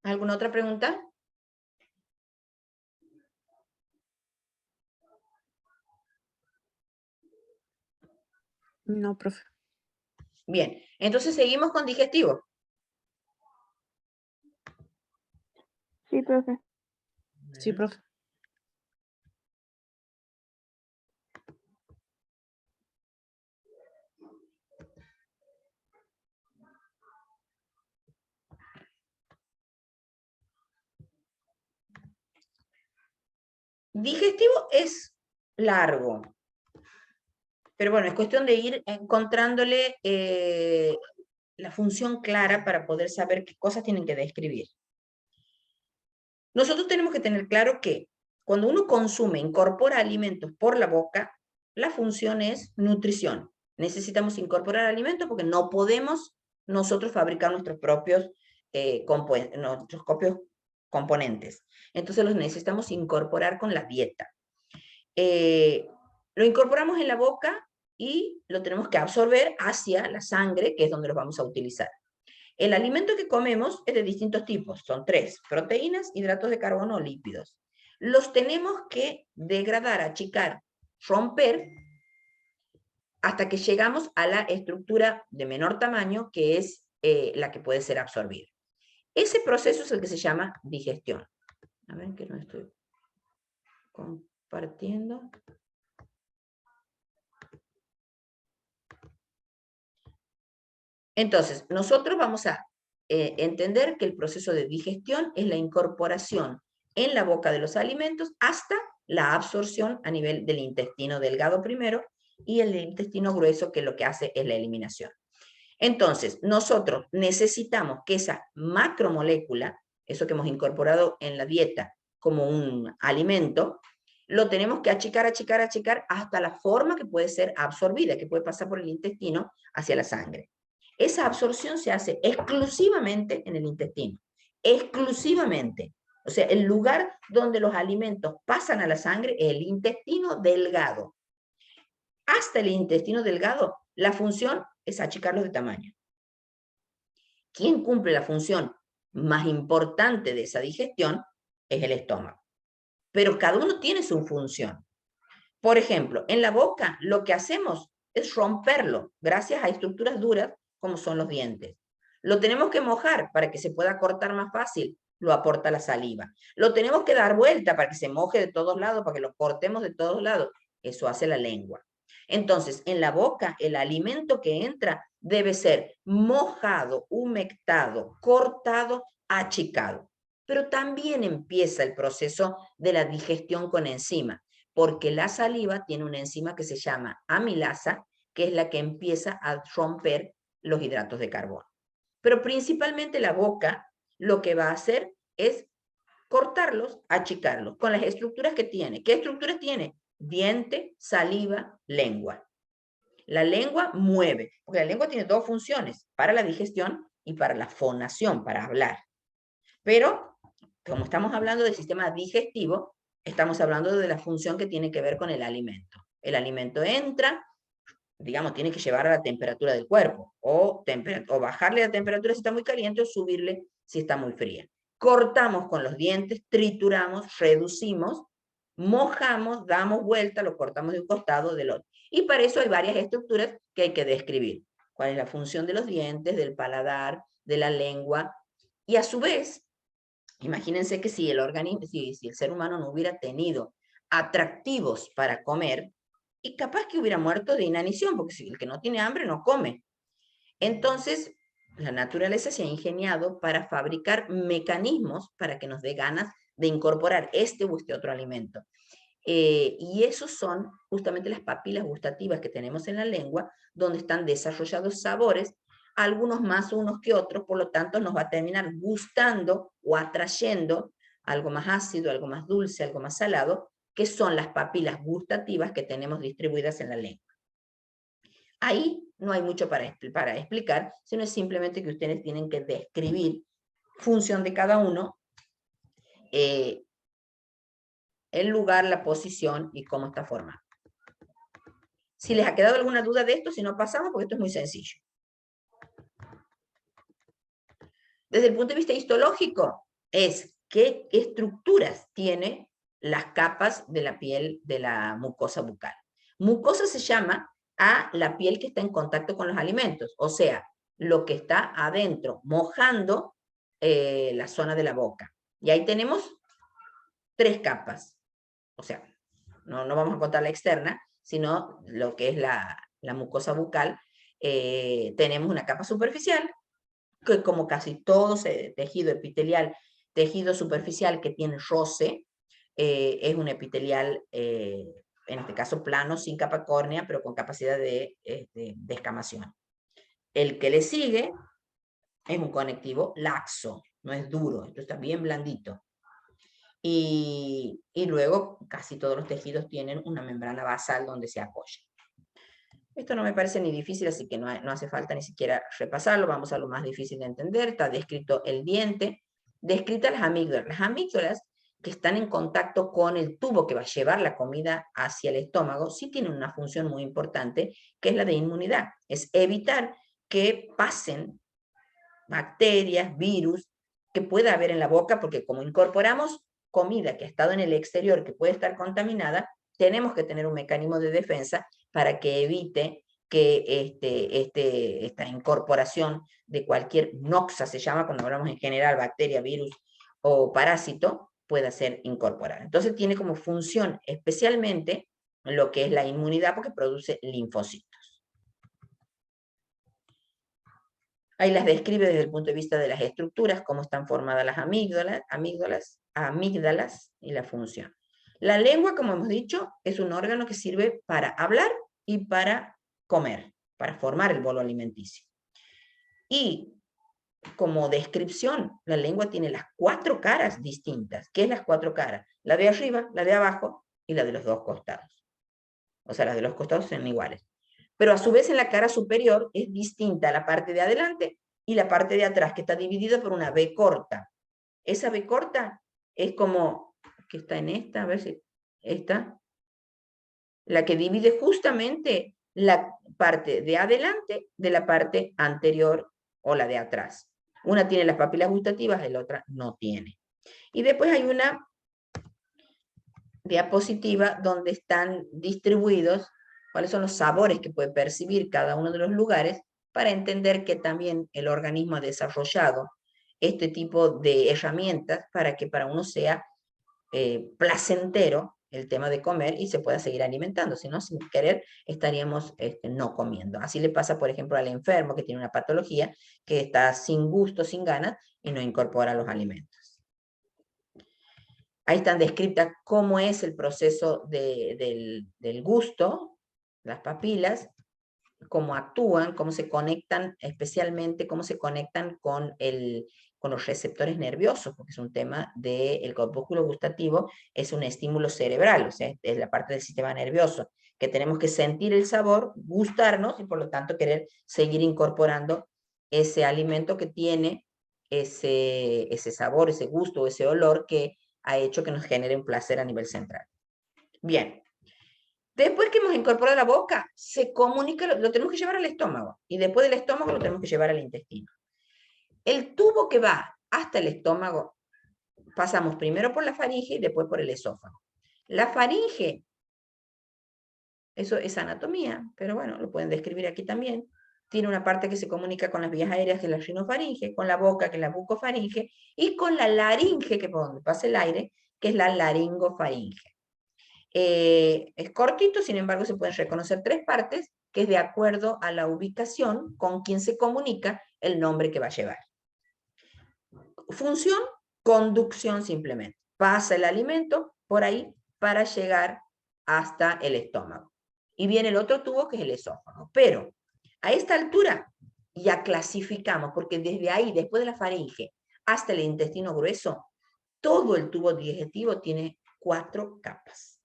¿Alguna otra pregunta? No, profe. Bien, entonces seguimos con digestivo. Sí, profe. Sí, profe. Digestivo es largo, pero bueno, es cuestión de ir encontrándole la función clara para poder saber qué cosas tienen que describir. Nosotros tenemos que tener claro que cuando uno consume, incorpora alimentos por la boca, la función es nutrición. necesitamos incorporar alimentos porque no podemos nosotros fabricar nuestros propios componentes. Entonces los necesitamos incorporar con la dieta. Lo incorporamos en la boca y lo tenemos que absorber hacia la sangre, que es donde los vamos a utilizar. El alimento que comemos es de distintos tipos, son 3, proteínas, hidratos de carbono o lípidos. Los tenemos que degradar, achicar, romper, hasta que llegamos a la estructura de menor tamaño, que es la que puede ser absorbida. Ese proceso es el que se llama digestión. A ver, que no estoy compartiendo. Entonces, nosotros vamos a entender que el proceso de digestión es la incorporación en la boca de los alimentos hasta la absorción a nivel del intestino delgado primero y el intestino grueso, que lo que hace es la eliminación. Entonces, nosotros necesitamos que esa macromolécula, eso que hemos incorporado en la dieta como un alimento, lo tenemos que achicar, achicar, achicar hasta la forma que puede ser absorbida, que puede pasar por el intestino hacia la sangre. Esa absorción se hace exclusivamente en el intestino, exclusivamente. O sea, el lugar donde los alimentos pasan a la sangre es el intestino delgado. Hasta el intestino delgado, la función es achicarlos de tamaño. ¿Quién cumple la función más importante de esa digestión? Es el estómago. Pero cada uno tiene su función. Por ejemplo, en la boca lo que hacemos es romperlo gracias a estructuras duras como son los dientes. Lo tenemos que mojar para que se pueda cortar más fácil, lo aporta la saliva. Lo tenemos que dar vuelta para que se moje de todos lados, para que lo cortemos de todos lados. Eso hace la lengua. Entonces, en la boca, el alimento que entra debe ser mojado, humectado, cortado, achicado. Pero también empieza el proceso de la digestión con enzima, porque la saliva tiene una enzima que se llama amilasa, que es la que empieza a romper los hidratos de carbono. Pero principalmente la boca lo que va a hacer es cortarlos, achicarlos, con las estructuras que tiene. ¿Qué estructuras tiene? Diente, saliva, lengua. La lengua mueve, porque la lengua tiene dos funciones, para la digestión y para la fonación, para hablar. Pero, como estamos hablando del sistema digestivo, estamos hablando de la función que tiene que ver con el alimento. El alimento entra, digamos, tiene que llevar a la temperatura del cuerpo, o bajarle la temperatura si está muy caliente, o subirle si está muy fría. Cortamos con los dientes, trituramos, reducimos, mojamos, damos vuelta, lo cortamos de un costado, del otro. Y para eso hay varias estructuras que hay que describir. ¿Cuál es la función de los dientes, del paladar, de la lengua? Y a su vez, imagínense que si el organismo, si el ser humano no hubiera tenido atractivos para comer, y capaz que hubiera muerto de inanición, porque si el que no tiene hambre no come. Entonces, la naturaleza se ha ingeniado para fabricar mecanismos para que nos dé ganas de incorporar este o este otro alimento. Y esos son justamente las papilas gustativas que tenemos en la lengua, donde están desarrollados sabores, algunos más unos que otros, por lo tanto nos va a terminar gustando o atrayendo algo más ácido, algo más dulce, algo más salado, que son las papilas gustativas que tenemos distribuidas en la lengua. Ahí no hay mucho para explicar, sino es simplemente que ustedes tienen que describir función de cada uno, el lugar, la posición y cómo está formado. Si les ha quedado alguna duda de esto, si no pasamos, porque esto es muy sencillo. Desde el punto de vista histológico, es qué estructuras tiene las capas de la piel de la mucosa bucal. Mucosa se llama a la piel que está en contacto con los alimentos, o sea, lo que está adentro, mojando la zona de la boca. Y ahí tenemos 3 capas, o sea, no vamos a contar la externa, sino lo que es la mucosa bucal. Tenemos una capa superficial, que como casi todo tejido epitelial, tejido superficial que tiene roce, es un epitelial, en este caso plano, sin capa córnea, pero con capacidad de escamación. El que le sigue es un conectivo laxo, no es duro, esto está bien blandito. Y luego casi todos los tejidos tienen una membrana basal donde se apoya. Esto no me parece ni difícil, así que no hace falta ni siquiera repasarlo. Vamos a lo más difícil de entender. Está descrito el diente, descritas las amígdalas. Las amígdalas que están en contacto con el tubo que va a llevar la comida hacia el estómago, sí tienen una función muy importante, que es la de inmunidad. Es evitar que pasen bacterias, virus, que pueda haber en la boca, porque como incorporamos comida que ha estado en el exterior, que puede estar contaminada, tenemos que tener un mecanismo de defensa para que evite que esta incorporación de cualquier noxa, se llama cuando hablamos en general, bacteria, virus o parásito, pueda ser incorporada. Entonces tiene como función especialmente lo que es la inmunidad, porque produce linfocitos. Ahí las describe desde el punto de vista de las estructuras, cómo están formadas las amígdalas y la función. La lengua, como hemos dicho, es un órgano que sirve para hablar y para comer, para formar el bolo alimenticio. Y como descripción, la lengua tiene las 4 caras distintas. ¿Qué es las 4 caras? La de arriba, la de abajo y la de los 2 costados. O sea, las de los costados son iguales. Pero a su vez en la cara superior es distinta la parte de adelante y la parte de atrás, que está dividida por una B corta. Esa B corta es como, que está en esta, a ver si, esta, la que divide justamente la parte de adelante de la parte anterior o la de atrás. Una tiene las papilas gustativas y la otra no tiene. Y después hay una diapositiva donde están distribuidos cuáles son los sabores que puede percibir cada uno de los lugares, para entender que también el organismo ha desarrollado este tipo de herramientas para que para uno sea placentero el tema de comer y se pueda seguir alimentando. Si no, sin querer, estaríamos no comiendo. Así le pasa, por ejemplo, al enfermo que tiene una patología, que está sin gusto, sin ganas, y no incorpora los alimentos. Ahí están descritas cómo es el proceso del gusto, las papilas, cómo actúan, cómo se conectan, especialmente cómo se conectan con los receptores nerviosos, porque es un tema del corpúsculo gustativo, es un estímulo cerebral, o sea, es la parte del sistema nervioso, que tenemos que sentir el sabor, gustarnos y por lo tanto querer seguir incorporando ese alimento que tiene ese sabor, ese gusto, ese olor que ha hecho que nos genere un placer a nivel central. Bien. Después que hemos incorporado la boca, se comunica, lo tenemos que llevar al estómago, y después del estómago lo tenemos que llevar al intestino. El tubo que va hasta el estómago, pasamos primero por la faringe y después por el esófago. La faringe, eso es anatomía, pero bueno, lo pueden describir aquí también. Tiene una parte que se comunica con las vías aéreas, que es la rinofaringe, con la boca, que es la bucofaringe, y con la laringe, que es por donde pasa el aire, que es la laringofaringe. Es cortito, sin embargo se pueden reconocer 3 partes, que es de acuerdo a la ubicación con quien se comunica el nombre que va a llevar. Función, conducción simplemente. Pasa el alimento por ahí para llegar hasta el estómago. Y viene el otro tubo que es el esófago. Pero a esta altura ya clasificamos, porque desde ahí, después de la faringe hasta el intestino grueso, todo el tubo digestivo tiene 4 capas.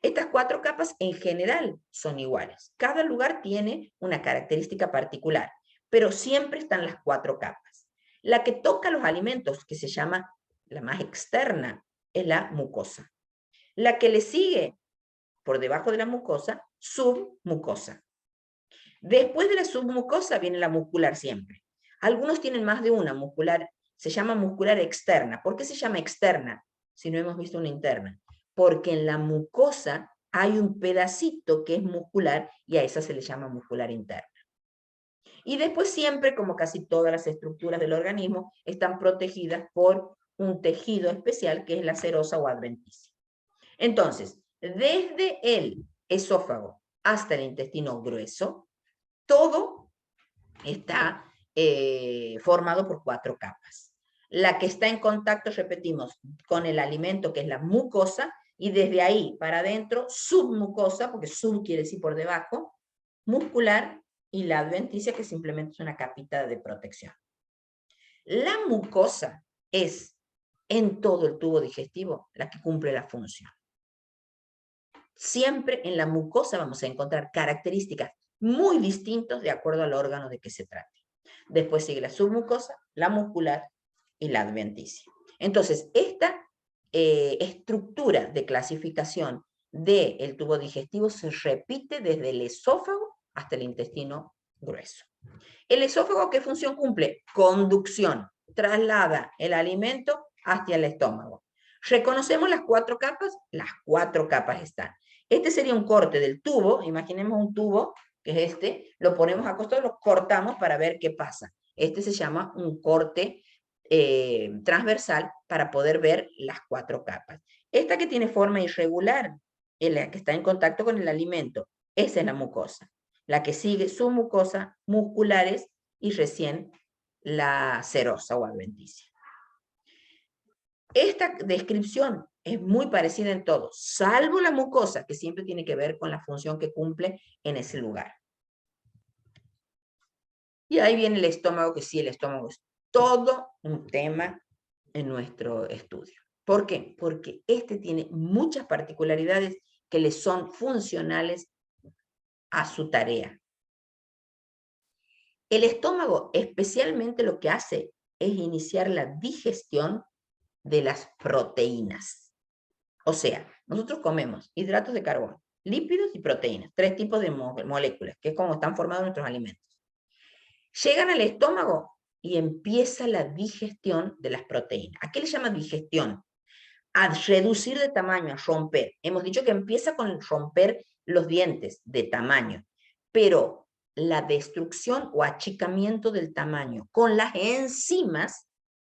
Estas 4 capas en general son iguales. Cada lugar tiene una característica particular, pero siempre están las 4 capas. La que toca los alimentos, que se llama la más externa, es la mucosa. La que le sigue por debajo de la mucosa, submucosa. Después de la submucosa viene la muscular siempre. Algunos tienen más de una muscular, se llama muscular externa. ¿Por qué se llama externa si no hemos visto una interna? Porque en la mucosa hay un pedacito que es muscular y a esa se le llama muscular interna. Y después siempre, como casi todas las estructuras del organismo, están protegidas por un tejido especial que es la serosa o adventicia. Entonces, desde el esófago hasta el intestino grueso, todo está formado por 4 capas. La que está en contacto, repetimos, con el alimento, que es la mucosa, y desde ahí para adentro, submucosa, porque sub quiere decir por debajo, muscular, y la adventicia, que simplemente es una capita de protección. La mucosa es, en todo el tubo digestivo, la que cumple la función. Siempre en la mucosa vamos a encontrar características muy distintos de acuerdo al órgano de que se trate. Después sigue la submucosa, la muscular y la adventicia. Entonces, esta estructura de clasificación del tubo digestivo se repite desde el esófago hasta el intestino grueso. ¿El esófago qué función cumple? Conducción. Traslada el alimento hacia el estómago. ¿Reconocemos las 4 capas? Las 4 capas están. Este sería un corte del tubo. Imaginemos un tubo, que es este. Lo ponemos acostado, lo cortamos para ver qué pasa. Este se llama un corte transversal para poder ver las 4 capas. Esta que tiene forma irregular, la que está en contacto con el alimento, esa es la mucosa. La que sigue, submucosa, musculares y recién la serosa o adventicia. Esta descripción es muy parecida en todo, salvo la mucosa, que siempre tiene que ver con la función que cumple en ese lugar. Y ahí viene el estómago, que sí, el estómago es todo un tema en nuestro estudio. ¿Por qué? Porque este tiene muchas particularidades que le son funcionales a su tarea. El estómago especialmente lo que hace es iniciar la digestión de las proteínas. O sea, nosotros comemos hidratos de carbono, lípidos y proteínas, 3 tipos de moléculas, que es como están formados nuestros alimentos. Llegan al estómago y empieza la digestión de las proteínas. ¿A qué le llama digestión? A reducir de tamaño, a romper. Hemos dicho que empieza con romper los dientes de tamaño, pero la destrucción o achicamiento del tamaño con las enzimas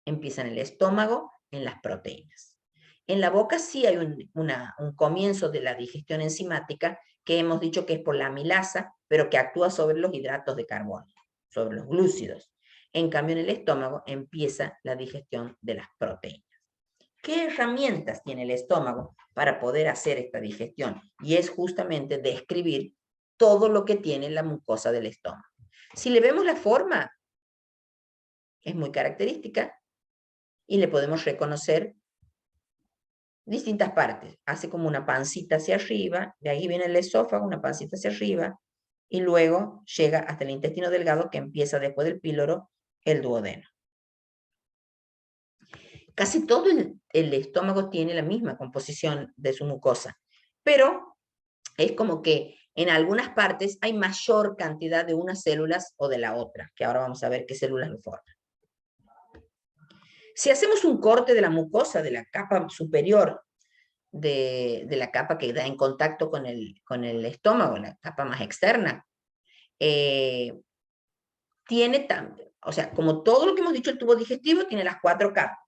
empieza en el estómago, en las proteínas. En la boca sí hay un comienzo de la digestión enzimática que hemos dicho que es por la amilasa, pero que actúa sobre los hidratos de carbono, sobre los glúcidos. En cambio, en el estómago empieza la digestión de las proteínas. ¿Qué herramientas tiene el estómago para poder hacer esta digestión? Y es justamente describir todo lo que tiene la mucosa del estómago. Si le vemos la forma, es muy característica y le podemos reconocer distintas partes. Hace como una pancita hacia arriba, de ahí viene el esófago, una pancita hacia arriba, y luego llega hasta el intestino delgado que empieza después del píloro, el duodeno. Casi todo el estómago tiene la misma composición de su mucosa, pero es como que en algunas partes hay mayor cantidad de unas células o de la otra, que ahora vamos a ver qué células lo forman. Si hacemos un corte de la mucosa, de la capa superior, de la capa que da en contacto con el estómago, la capa más externa, tiene o sea, como todo lo que hemos dicho, el tubo digestivo tiene las 4 capas.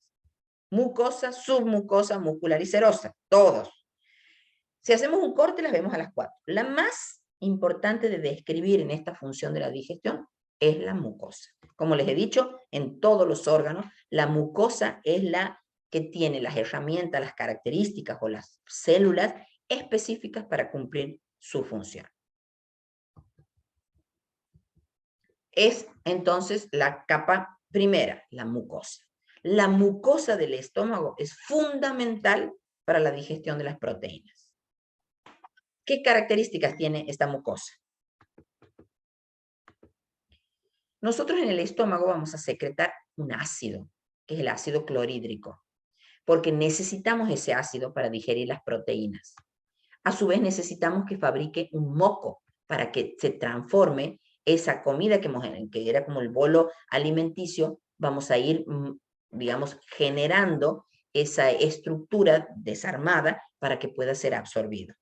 Mucosa, submucosa, muscular y serosa, todos. Si hacemos un corte, las vemos a las 4. La más importante de describir en esta función de la digestión es la mucosa. Como les he dicho, en todos los órganos, la mucosa es la que tiene las herramientas, las características o las células específicas para cumplir su función. Es entonces la capa primera, la mucosa. La mucosa del estómago es fundamental para la digestión de las proteínas. ¿Qué características tiene esta mucosa? Nosotros en el estómago vamos a secretar un ácido, que es el ácido clorhídrico, porque necesitamos ese ácido para digerir las proteínas. A su vez necesitamos que fabrique un moco para que se transforme esa comida que era como el bolo alimenticio, vamos a ir, digamos, generando esa estructura desarmada para que pueda ser absorbido.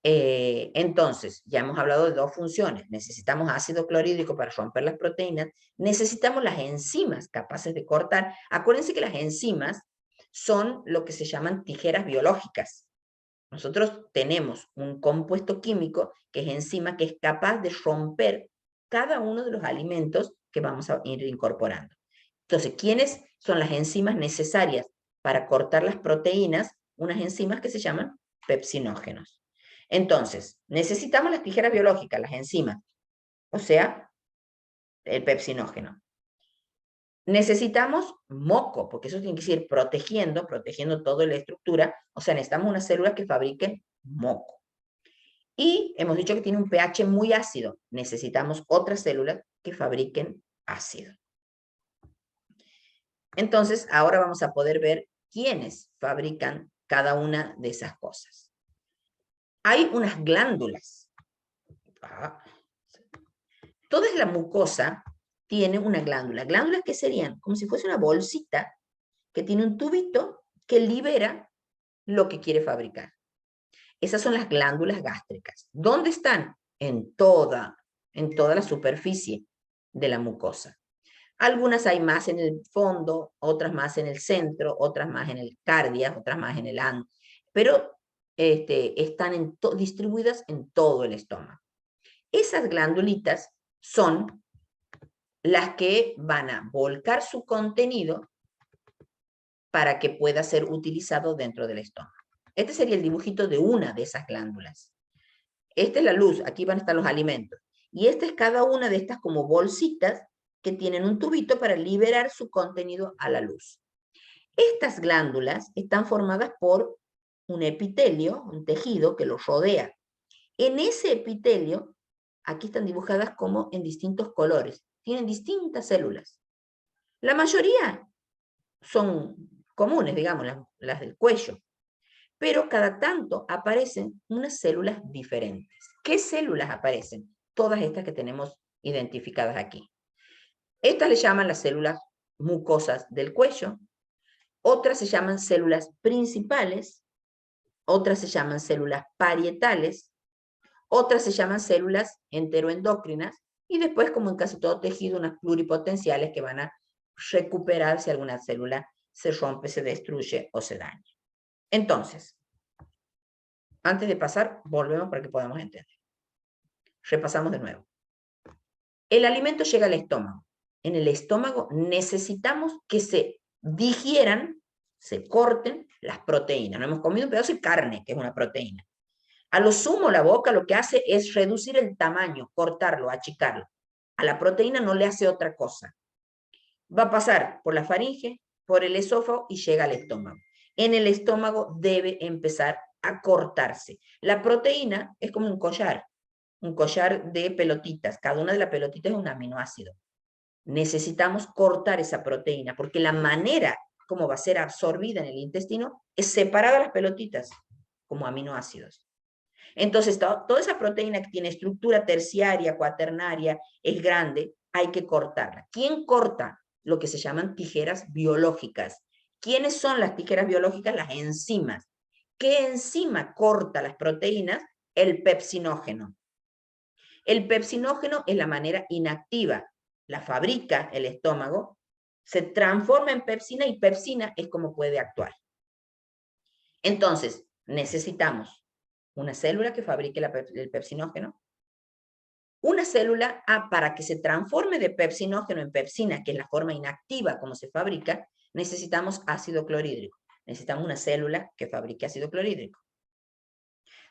Entonces, ya hemos hablado de 2 funciones. Necesitamos ácido clorhídrico para romper las proteínas. Necesitamos las enzimas capaces de cortar. Acuérdense que las enzimas son lo que se llaman tijeras biológicas. Nosotros tenemos un compuesto químico que es enzima que es capaz de romper cada uno de los alimentos que vamos a ir incorporando. Entonces, ¿quiénes son las enzimas necesarias para cortar las proteínas? Unas enzimas que se llaman pepsinógenos. Entonces, necesitamos las tijeras biológicas, las enzimas, o sea, el pepsinógeno. Necesitamos moco, porque eso tiene que ir protegiendo toda la estructura, o sea, necesitamos unas células que fabriquen moco. Y hemos dicho que tiene un pH muy ácido. Necesitamos otras células que fabriquen ácido. Entonces, ahora vamos a poder ver quiénes fabrican cada una de esas cosas. Hay unas glándulas. Toda la mucosa tiene una glándula. ¿Glándulas qué serían? Como si fuese una bolsita que tiene un tubito que libera lo que quiere fabricar. Esas son las glándulas gástricas. ¿Dónde están? En toda la superficie de la mucosa. Algunas hay más en el fondo, otras más en el centro, otras más en el cardia, otras más en el ano, pero están distribuidas en todo el estómago. Esas glandulitas son las que van a volcar su contenido para que pueda ser utilizado dentro del estómago. Este sería el dibujito de una de esas glándulas. Esta es la luz, aquí van a estar los alimentos. Y esta es cada una de estas como bolsitas que tienen un tubito para liberar su contenido a la luz. Estas glándulas están formadas por un epitelio, un tejido que los rodea. En ese epitelio, aquí están dibujadas como en distintos colores. Tienen distintas células. La mayoría son comunes, digamos, las del cuello. Pero cada tanto aparecen unas células diferentes. ¿Qué células aparecen? Todas estas que tenemos identificadas aquí. Estas le llaman las células mucosas del cuello, otras se llaman células principales, otras se llaman células parietales, otras se llaman células enteroendocrinas, y después, como en casi todo tejido, unas pluripotenciales que van a recuperar si alguna célula se rompe, se destruye o se daña. Entonces, antes de pasar, volvemos para que podamos entender. Repasamos de nuevo. El alimento llega al estómago. En el estómago necesitamos que se digieran, se corten las proteínas. No hemos comido un pedazo de carne, que es una proteína. A lo sumo, la boca lo que hace es reducir el tamaño, cortarlo, achicarlo. A la proteína no le hace otra cosa. Va a pasar por la faringe, por el esófago y llega al estómago. En el estómago debe empezar a cortarse. La proteína es como un collar de pelotitas. Cada una de las pelotitas es un aminoácido. Necesitamos cortar esa proteína, porque la manera como va a ser absorbida en el intestino es separada las pelotitas como aminoácidos. Entonces, toda esa proteína que tiene estructura terciaria, cuaternaria, es grande, hay que cortarla. ¿Quién corta? Lo que se llaman tijeras biológicas. ¿Quiénes son las tijeras biológicas? Las enzimas. ¿Qué enzima corta las proteínas? El pepsinógeno. El pepsinógeno es la manera inactiva. La fabrica el estómago, se transforma en pepsina y pepsina es como puede actuar. Entonces, necesitamos una célula que fabrique el pepsinógeno, una célula para que se transforme de pepsinógeno en pepsina, que es la forma inactiva como se fabrica, necesitamos ácido clorhídrico. Necesitamos una célula que fabrique ácido clorhídrico.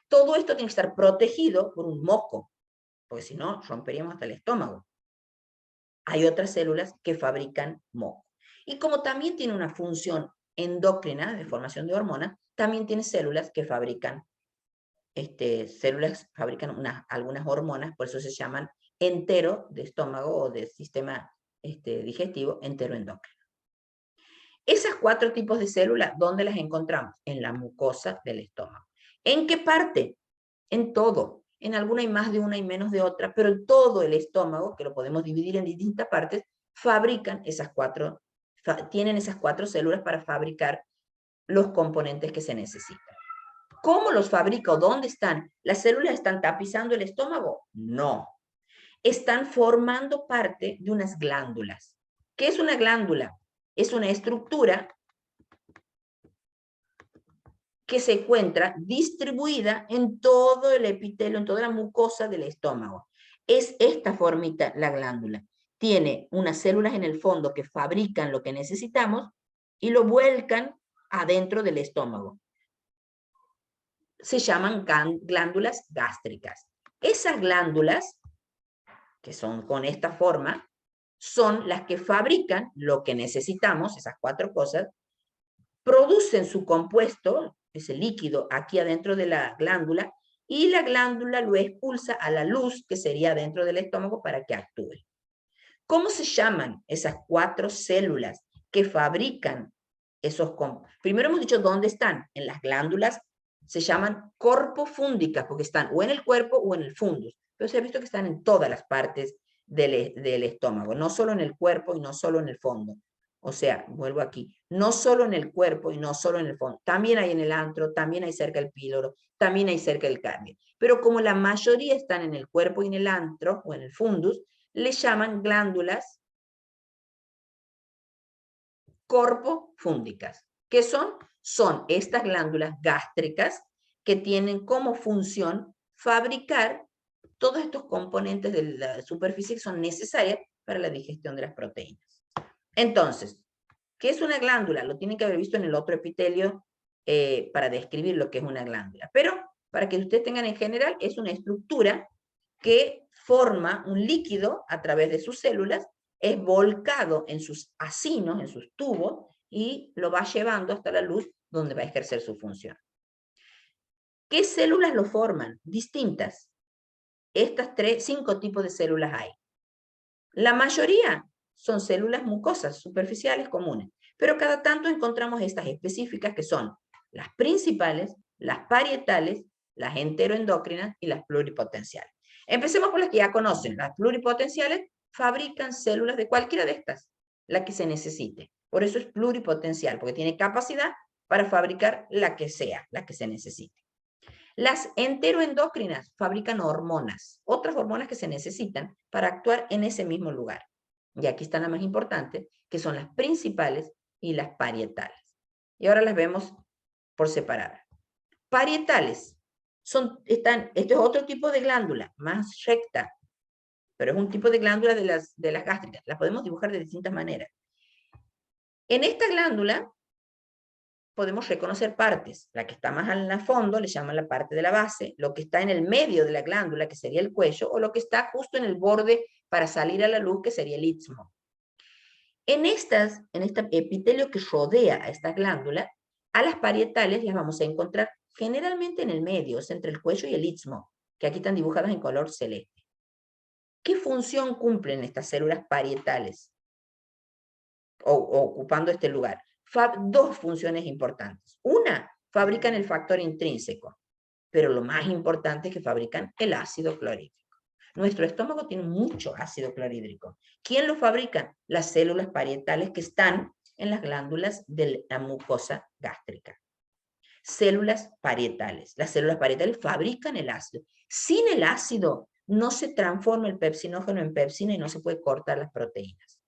Todo esto tiene que estar protegido por un moco, porque si no, romperíamos hasta el estómago. Hay otras células que fabrican moco. Y como también tiene una función endocrina de formación de hormonas, también tiene células que fabrican, algunas hormonas, por eso se llaman entero de estómago o de sistema digestivo enteroendocrino. Esas 4 tipos de células, ¿dónde las encontramos? En la mucosa del estómago. ¿En qué parte? En todo. En alguna hay más de una y menos de otra, pero en todo el estómago, que lo podemos dividir en distintas partes, tienen esas 4 células para fabricar los componentes que se necesitan. ¿Cómo los fabrica o dónde están? ¿Las células están tapizando el estómago? No. Están formando parte de unas glándulas. ¿Qué es una glándula? Es una estructura que se encuentra distribuida en todo el epitelio, en toda la mucosa del estómago. Es esta formita la glándula. Tiene unas células en el fondo que fabrican lo que necesitamos y lo vuelcan adentro del estómago. Se llaman glándulas gástricas. Esas glándulas, que son con esta forma, son las que fabrican lo que necesitamos, esas 4 cosas, producen su compuesto, ese líquido aquí adentro de la glándula, y la glándula lo expulsa a la luz que sería dentro del estómago para que actúe. ¿Cómo se llaman esas 4 células que fabrican esos compuestos? Primero hemos dicho dónde están. En las glándulas se llaman corpofúndicas porque están o en el cuerpo o en el fundus. Pero se ha visto que están en todas las partes del estómago, no solo en el cuerpo y no solo en el fondo. O sea, vuelvo aquí, no solo en el cuerpo y no solo en el fondo. También hay en el antro, también hay cerca del píloro, también hay cerca del cardio. Pero como la mayoría están en el cuerpo y en el antro o en el fundus, le llaman glándulas corpofúndicas. ¿Qué son? Son estas glándulas gástricas que tienen como función fabricar todos estos componentes de la superficie que son necesarias para la digestión de las proteínas. Entonces, ¿qué es una glándula? Lo tienen que haber visto en el otro epitelio para describir lo que es una glándula. Pero, para que ustedes tengan en general, es una estructura que forma un líquido a través de sus células, es volcado en sus acinos, en sus tubos, y lo va llevando hasta la luz donde va a ejercer su función. ¿Qué células lo forman? Distintas. Estas 5 tipos de células hay. La mayoría son células mucosas, superficiales, comunes, pero cada tanto encontramos estas específicas que son las principales, las parietales, las enteroendocrinas y las pluripotenciales. Empecemos por las que ya conocen. Las pluripotenciales fabrican células de cualquiera de estas, la que se necesite. Por eso es pluripotencial, porque tiene capacidad para fabricar la que sea, la que se necesite. Las enteroendocrinas fabrican hormonas, otras hormonas que se necesitan para actuar en ese mismo lugar. Y aquí están las más importantes, que son las principales y las parietales. Y ahora las vemos por separado. Parietales esto es otro tipo de glándula, más recta, pero es un tipo de glándula de las gástricas. Las podemos dibujar de distintas maneras. En esta glándula podemos reconocer partes. La que está más al fondo le llaman la parte de la base, lo que está en el medio de la glándula, que sería el cuello, o lo que está justo en el borde para salir a la luz, que sería el istmo. En este epitelio que rodea a esta glándula, a las parietales las vamos a encontrar generalmente en el medio, es entre el cuello y el istmo, que aquí están dibujadas en color celeste. ¿Qué función cumplen estas células parietales? Ocupando este lugar. 2 funciones importantes. Una, fabrican el factor intrínseco, pero lo más importante es que fabrican el ácido clorhídrico. Nuestro estómago tiene mucho ácido clorhídrico. ¿Quién lo fabrica? Las células parietales que están en las glándulas de la mucosa gástrica. Células parietales. Las células parietales fabrican el ácido. Sin el ácido no se transforma el pepsinógeno en pepsina y no se puede cortar las proteínas.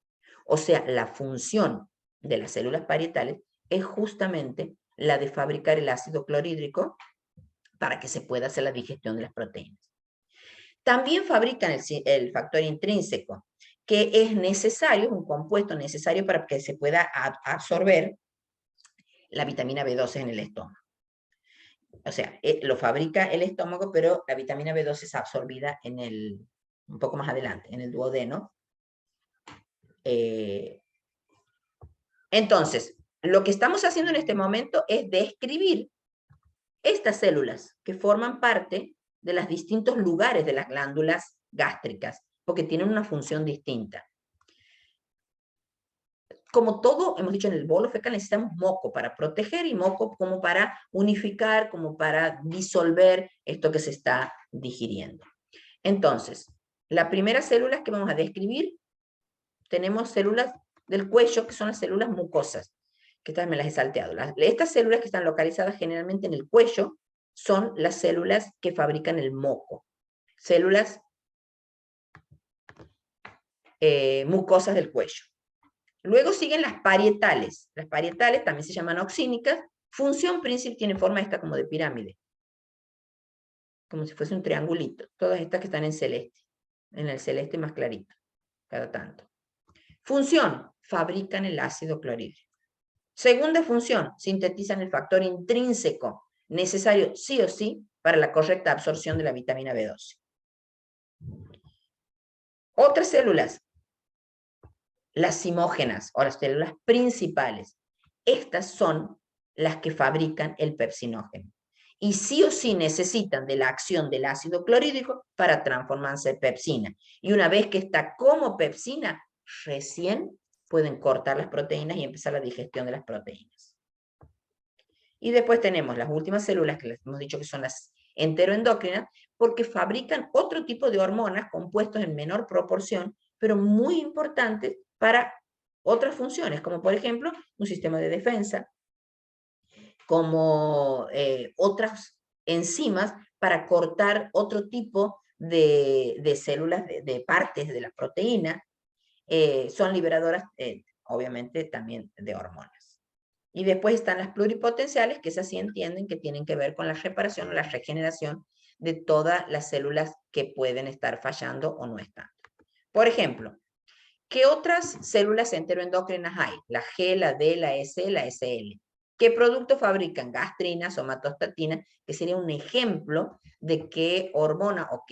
O sea, la función de las células parietales es justamente la de fabricar el ácido clorhídrico para que se pueda hacer la digestión de las proteínas. También fabrican el factor intrínseco, que es necesario, un compuesto necesario para que se pueda absorber la vitamina B12 en el estómago. O sea, lo fabrica el estómago, pero la vitamina B12 es absorbida un poco más adelante, en el duodeno. Entonces, lo que estamos haciendo en este momento es describir estas células que forman parte de los distintos lugares de las glándulas gástricas, porque tienen una función distinta. Como todo, hemos dicho en el bolo fecal, necesitamos moco para proteger y moco como para unificar, como para disolver esto que se está digiriendo. Entonces, las primeras células que vamos a describir, tenemos células del cuello, que son las células mucosas, que estas me las he salteado. Estas células que están localizadas generalmente en el cuello son las células que fabrican el moco. Células mucosas del cuello. Luego siguen las parietales. Las parietales también se llaman oxínicas. Función principal, tiene forma esta como de pirámide. Como si fuese un triangulito. Todas estas que están en celeste. En el celeste más clarito. Cada tanto. Función, fabrican el ácido clorhídrico. Segunda función, sintetizan el factor intrínseco necesario sí o sí para la correcta absorción de la vitamina B12. Otras células, las zimógenas o las células principales. Estas son las que fabrican el pepsinógeno. y sí o sí necesitan de la acción del ácido clorhídrico para transformarse en pepsina. Y una vez que está como pepsina, recién pueden cortar las proteínas y empezar la digestión de las proteínas. Y después tenemos las últimas células, que les hemos dicho que son las enteroendocrinas, porque fabrican otro tipo de hormonas compuestos en menor proporción, pero muy importantes para otras funciones, como por ejemplo un sistema de defensa, como otras enzimas para cortar otro tipo de células, de partes de la proteína, son liberadoras, obviamente, también de hormonas. Y después están las pluripotenciales, que esas sí entienden que tienen que ver con la reparación o la regeneración de todas las células que pueden estar fallando o no están. Por ejemplo, ¿qué otras células enteroendocrinas hay? La G, la D, la S, la SL. ¿Qué productos fabrican? Gastrina, somatostatina, que sería un ejemplo de qué hormona o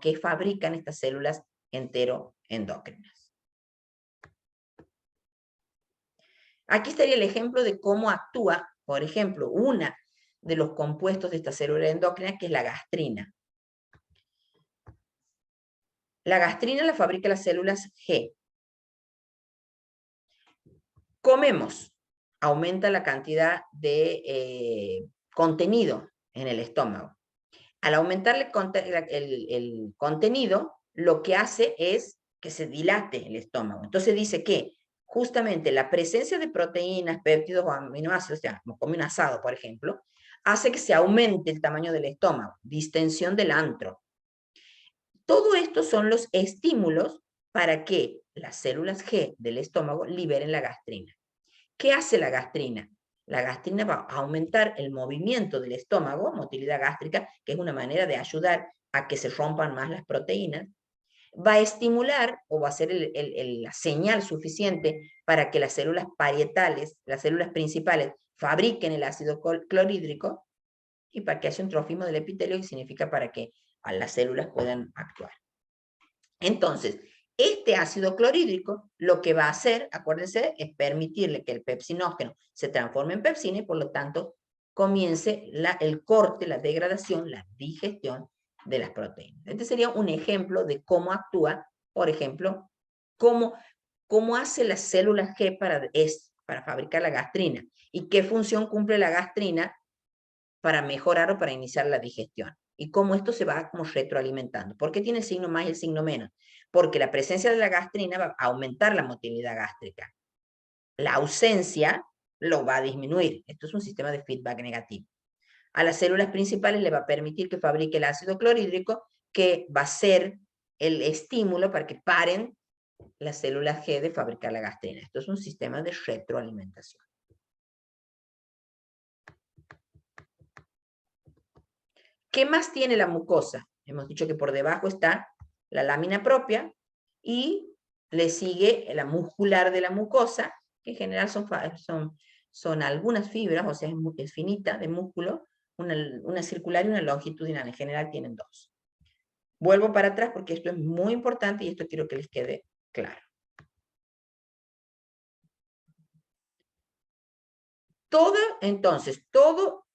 qué fabrican estas células enteroendocrinas. Aquí estaría el ejemplo de cómo actúa, por ejemplo, una de los compuestos de esta célula endocrina, que es la gastrina. La gastrina la fabrica las células G. Comemos, aumenta la cantidad de contenido en el estómago. Al aumentar el contenido, lo que hace es que se dilate el estómago. Entonces dice que justamente la presencia de proteínas, péptidos o aminoácidos, o sea, como come un asado, por ejemplo, hace que se aumente el tamaño del estómago, distensión del antro. Todo esto son los estímulos para que las células G del estómago liberen la gastrina. ¿Qué hace la gastrina? La gastrina va a aumentar el movimiento del estómago, motilidad gástrica, que es una manera de ayudar a que se rompan más las proteínas. Va a estimular o va a ser la señal suficiente para que las células parietales, las células principales, fabriquen el ácido clorhídrico y para que haya un trofismo del epitelio, que significa para que las células puedan actuar. Entonces, este ácido clorhídrico lo que va a hacer, acuérdense, es permitirle que el pepsinógeno se transforme en pepsina y por lo tanto comience el corte, la degradación, la digestión de las proteínas. Este sería un ejemplo de cómo actúa, por ejemplo, cómo hace las células G para fabricar la gastrina y qué función cumple la gastrina para mejorar o para iniciar la digestión. Y cómo esto se va como retroalimentando. ¿Por qué tiene el signo más y el signo menos? Porque la presencia de la gastrina va a aumentar la motilidad gástrica. La ausencia lo va a disminuir. Esto es un sistema de feedback negativo. A las células principales le va a permitir que fabrique el ácido clorhídrico, que va a ser el estímulo para que paren las células G de fabricar la gastrina. Esto es un sistema de retroalimentación. ¿Qué más tiene la mucosa? Hemos dicho que por debajo está la lámina propia y le sigue la muscular de la mucosa, que en general son algunas fibras, o sea, es finita de músculo, una circular y una longitudinal. En general tienen dos. Vuelvo para atrás porque esto es muy importante y esto quiero que les quede claro. Entonces, todo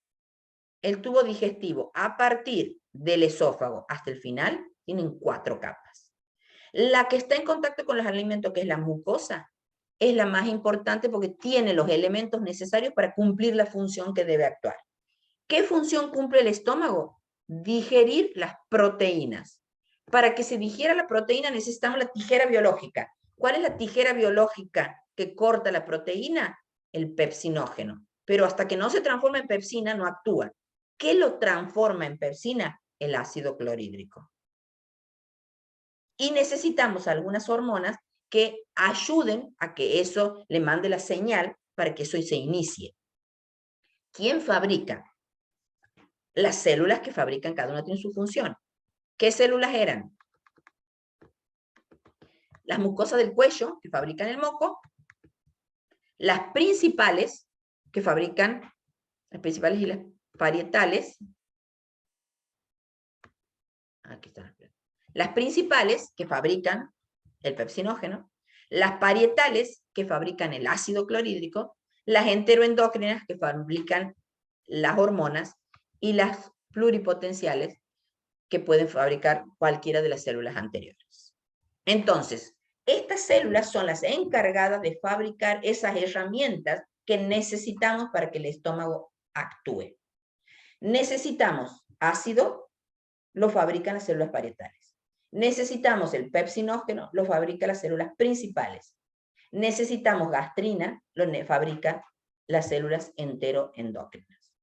el tubo digestivo a partir del esófago hasta el final tienen 4 capas. La que está en contacto con los alimentos, que es la mucosa, es la más importante porque tiene los elementos necesarios para cumplir la función que debe actuar. ¿Qué función cumple el estómago? Digerir las proteínas. Para que se digiera la proteína necesitamos la tijera biológica. ¿Cuál es la tijera biológica que corta la proteína? El pepsinógeno. Pero hasta que no se transforma en pepsina no actúa. ¿Qué lo transforma en pepsina? El ácido clorhídrico. Y necesitamos algunas hormonas que ayuden a que eso le mande la señal para que eso se inicie. ¿Quién fabrica? Las células que fabrican, cada una tiene su función. ¿Qué células eran? Las mucosas del cuello, que fabrican el moco. Las principales, que fabrican, las principales y las parietales. Aquí están. Las principales, que fabrican el pepsinógeno. Las parietales, que fabrican el ácido clorhídrico. Las enteroendocrinas, que fabrican las hormonas. y las pluripotenciales que pueden fabricar cualquiera de las células anteriores. Entonces, estas células son las encargadas de fabricar esas herramientas que necesitamos para que el estómago actúe. Necesitamos ácido, lo fabrican las células parietales. Necesitamos el pepsinógeno, lo fabrican las células principales. Necesitamos gastrina, lo fabrican las células enteroendócrinas.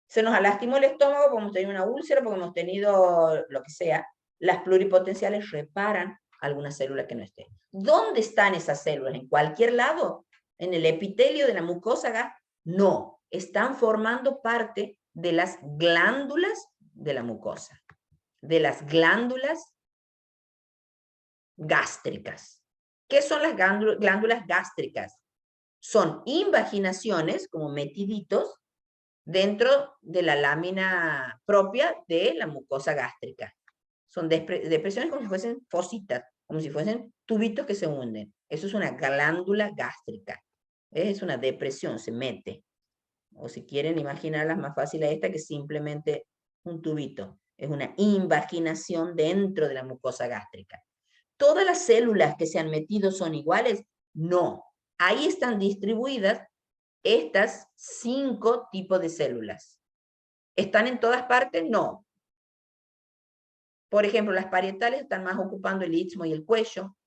Se nos lastimó el estómago porque hemos tenido una úlcera, porque hemos tenido lo que sea. Las pluripotenciales reparan alguna célula que no esté. ¿Dónde están esas células? ¿En cualquier lado? ¿En el epitelio de la mucosa gástrica? No, están formando parte de las glándulas de la mucosa, de las glándulas gástricas. ¿Qué son las glándulas gástricas? Son invaginaciones, como metiditos, dentro de la lámina propia de la mucosa gástrica. Son depresiones como si fuesen fositas, como si fuesen tubitos que se hunden. Eso es una glándula gástrica. Es una depresión, se mete. O si quieren imaginarlas más fácil a esta, que simplemente un tubito. Es una invaginación dentro de la mucosa gástrica. ¿Todas las células que se han metido son iguales? No. Ahí están distribuidas estas 5 tipos de células. ¿Están en todas partes? No. Por ejemplo, las parietales están más ocupando el istmo y el cuello.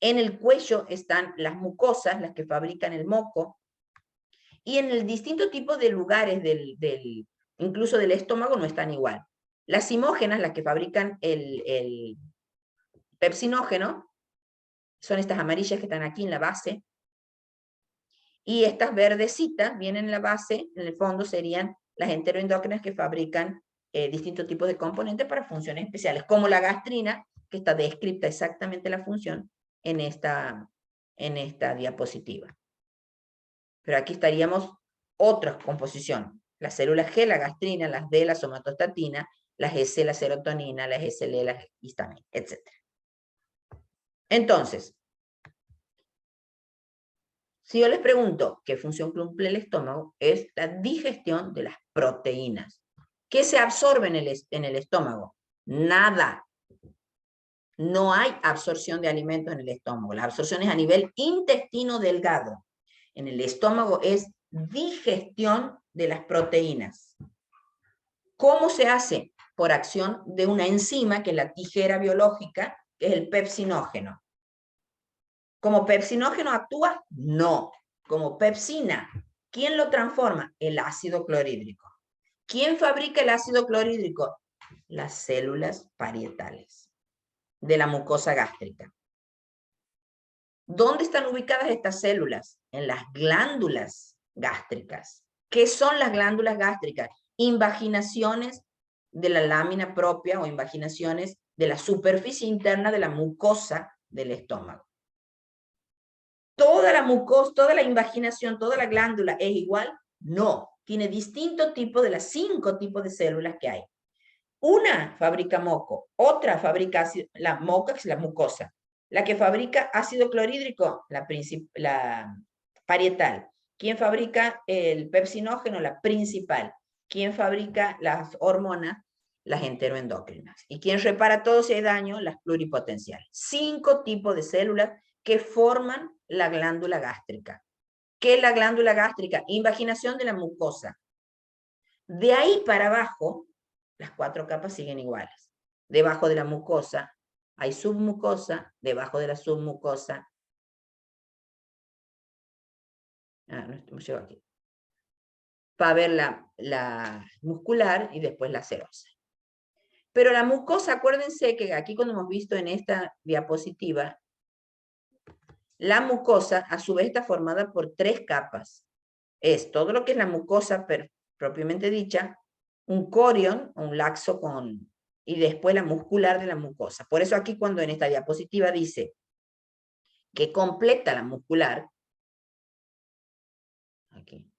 En el cuello están las mucosas, las que fabrican el moco. Y en el distinto tipo de lugares incluso del estómago no están igual. Las simógenas, las que fabrican el pepsinógeno, son estas amarillas que están aquí en la base. Y estas verdecitas vienen en la base, en el fondo serían las enteroendócrinas que fabrican distintos tipos de componentes para funciones especiales, como la gastrina, que está descrita exactamente la función en esta diapositiva. Pero aquí estaríamos otra composición. Las células G, la gastrina, las D, la somatostatina, las S, la serotonina, las SL, la histamina, etc. Entonces, si yo les pregunto qué función cumple el estómago, es la digestión de las proteínas. ¿Qué se absorbe en el estómago? Nada. No hay absorción de alimentos en el estómago. La absorción es a nivel intestino delgado. En el estómago es digestión de las proteínas. ¿Cómo se hace? Por acción de una enzima, que es la tijera biológica, que es el pepsinógeno. ¿Como pepsinógeno actúa? No. Como pepsina. ¿Quién lo transforma? El ácido clorhídrico. ¿Quién fabrica el ácido clorhídrico? Las células parietales de la mucosa gástrica. ¿Dónde están ubicadas estas células? En las glándulas gástricas. ¿Qué son las glándulas gástricas? Invaginaciones de la lámina propia o invaginaciones de la superficie interna de la mucosa del estómago. ¿Toda la mucosa, toda la invaginación, toda la glándula es igual? No. Tiene distintos tipos de las 5 tipos de células que hay. Una fabrica moco, otra fabrica ácido, la moca, que es la mucosa. La que fabrica ácido clorhídrico, la parietal. ¿Quién fabrica el pepsinógeno? La principal. ¿Quién fabrica las hormonas? Las enteroendócrinas. ¿Y quién repara todo si hay daño? Las pluripotenciales. 5 tipos de células que forman la glándula gástrica. ¿Qué es la glándula gástrica? Invaginación de la mucosa. De ahí para abajo, las 4 capas siguen iguales. Debajo de la mucosa hay submucosa, debajo de la submucosa. No hemos llegado aquí. Va a haber la muscular y después la serosa. Pero la mucosa, acuérdense que aquí cuando hemos visto en esta diapositiva, la mucosa a su vez está formada por 3 capas. Es todo lo que es la mucosa propiamente dicha, un corion, un laxo y después la muscular de la mucosa. Por eso aquí cuando en esta diapositiva dice que completa la muscular, aquí,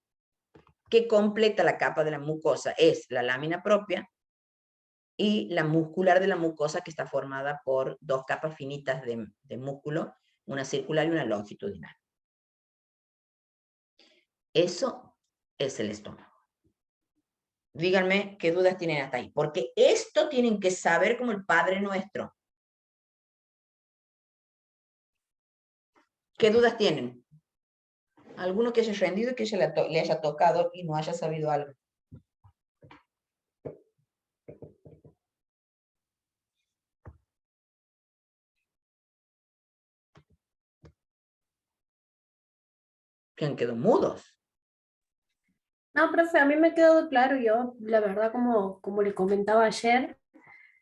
que completa la capa de la mucosa es la lámina propia y la muscular de la mucosa, que está formada por 2 capas finitas de músculo, una circular y una longitudinal. Eso es el estómago. Díganme qué dudas tienen hasta ahí, porque esto tienen que saber como el Padre Nuestro. ¿Qué dudas tienen? ¿Alguno que haya rendido y que le haya tocado y no haya sabido algo? Que han quedado mudos. No, profe, a mí me quedó claro, yo, la verdad, como le comentaba ayer,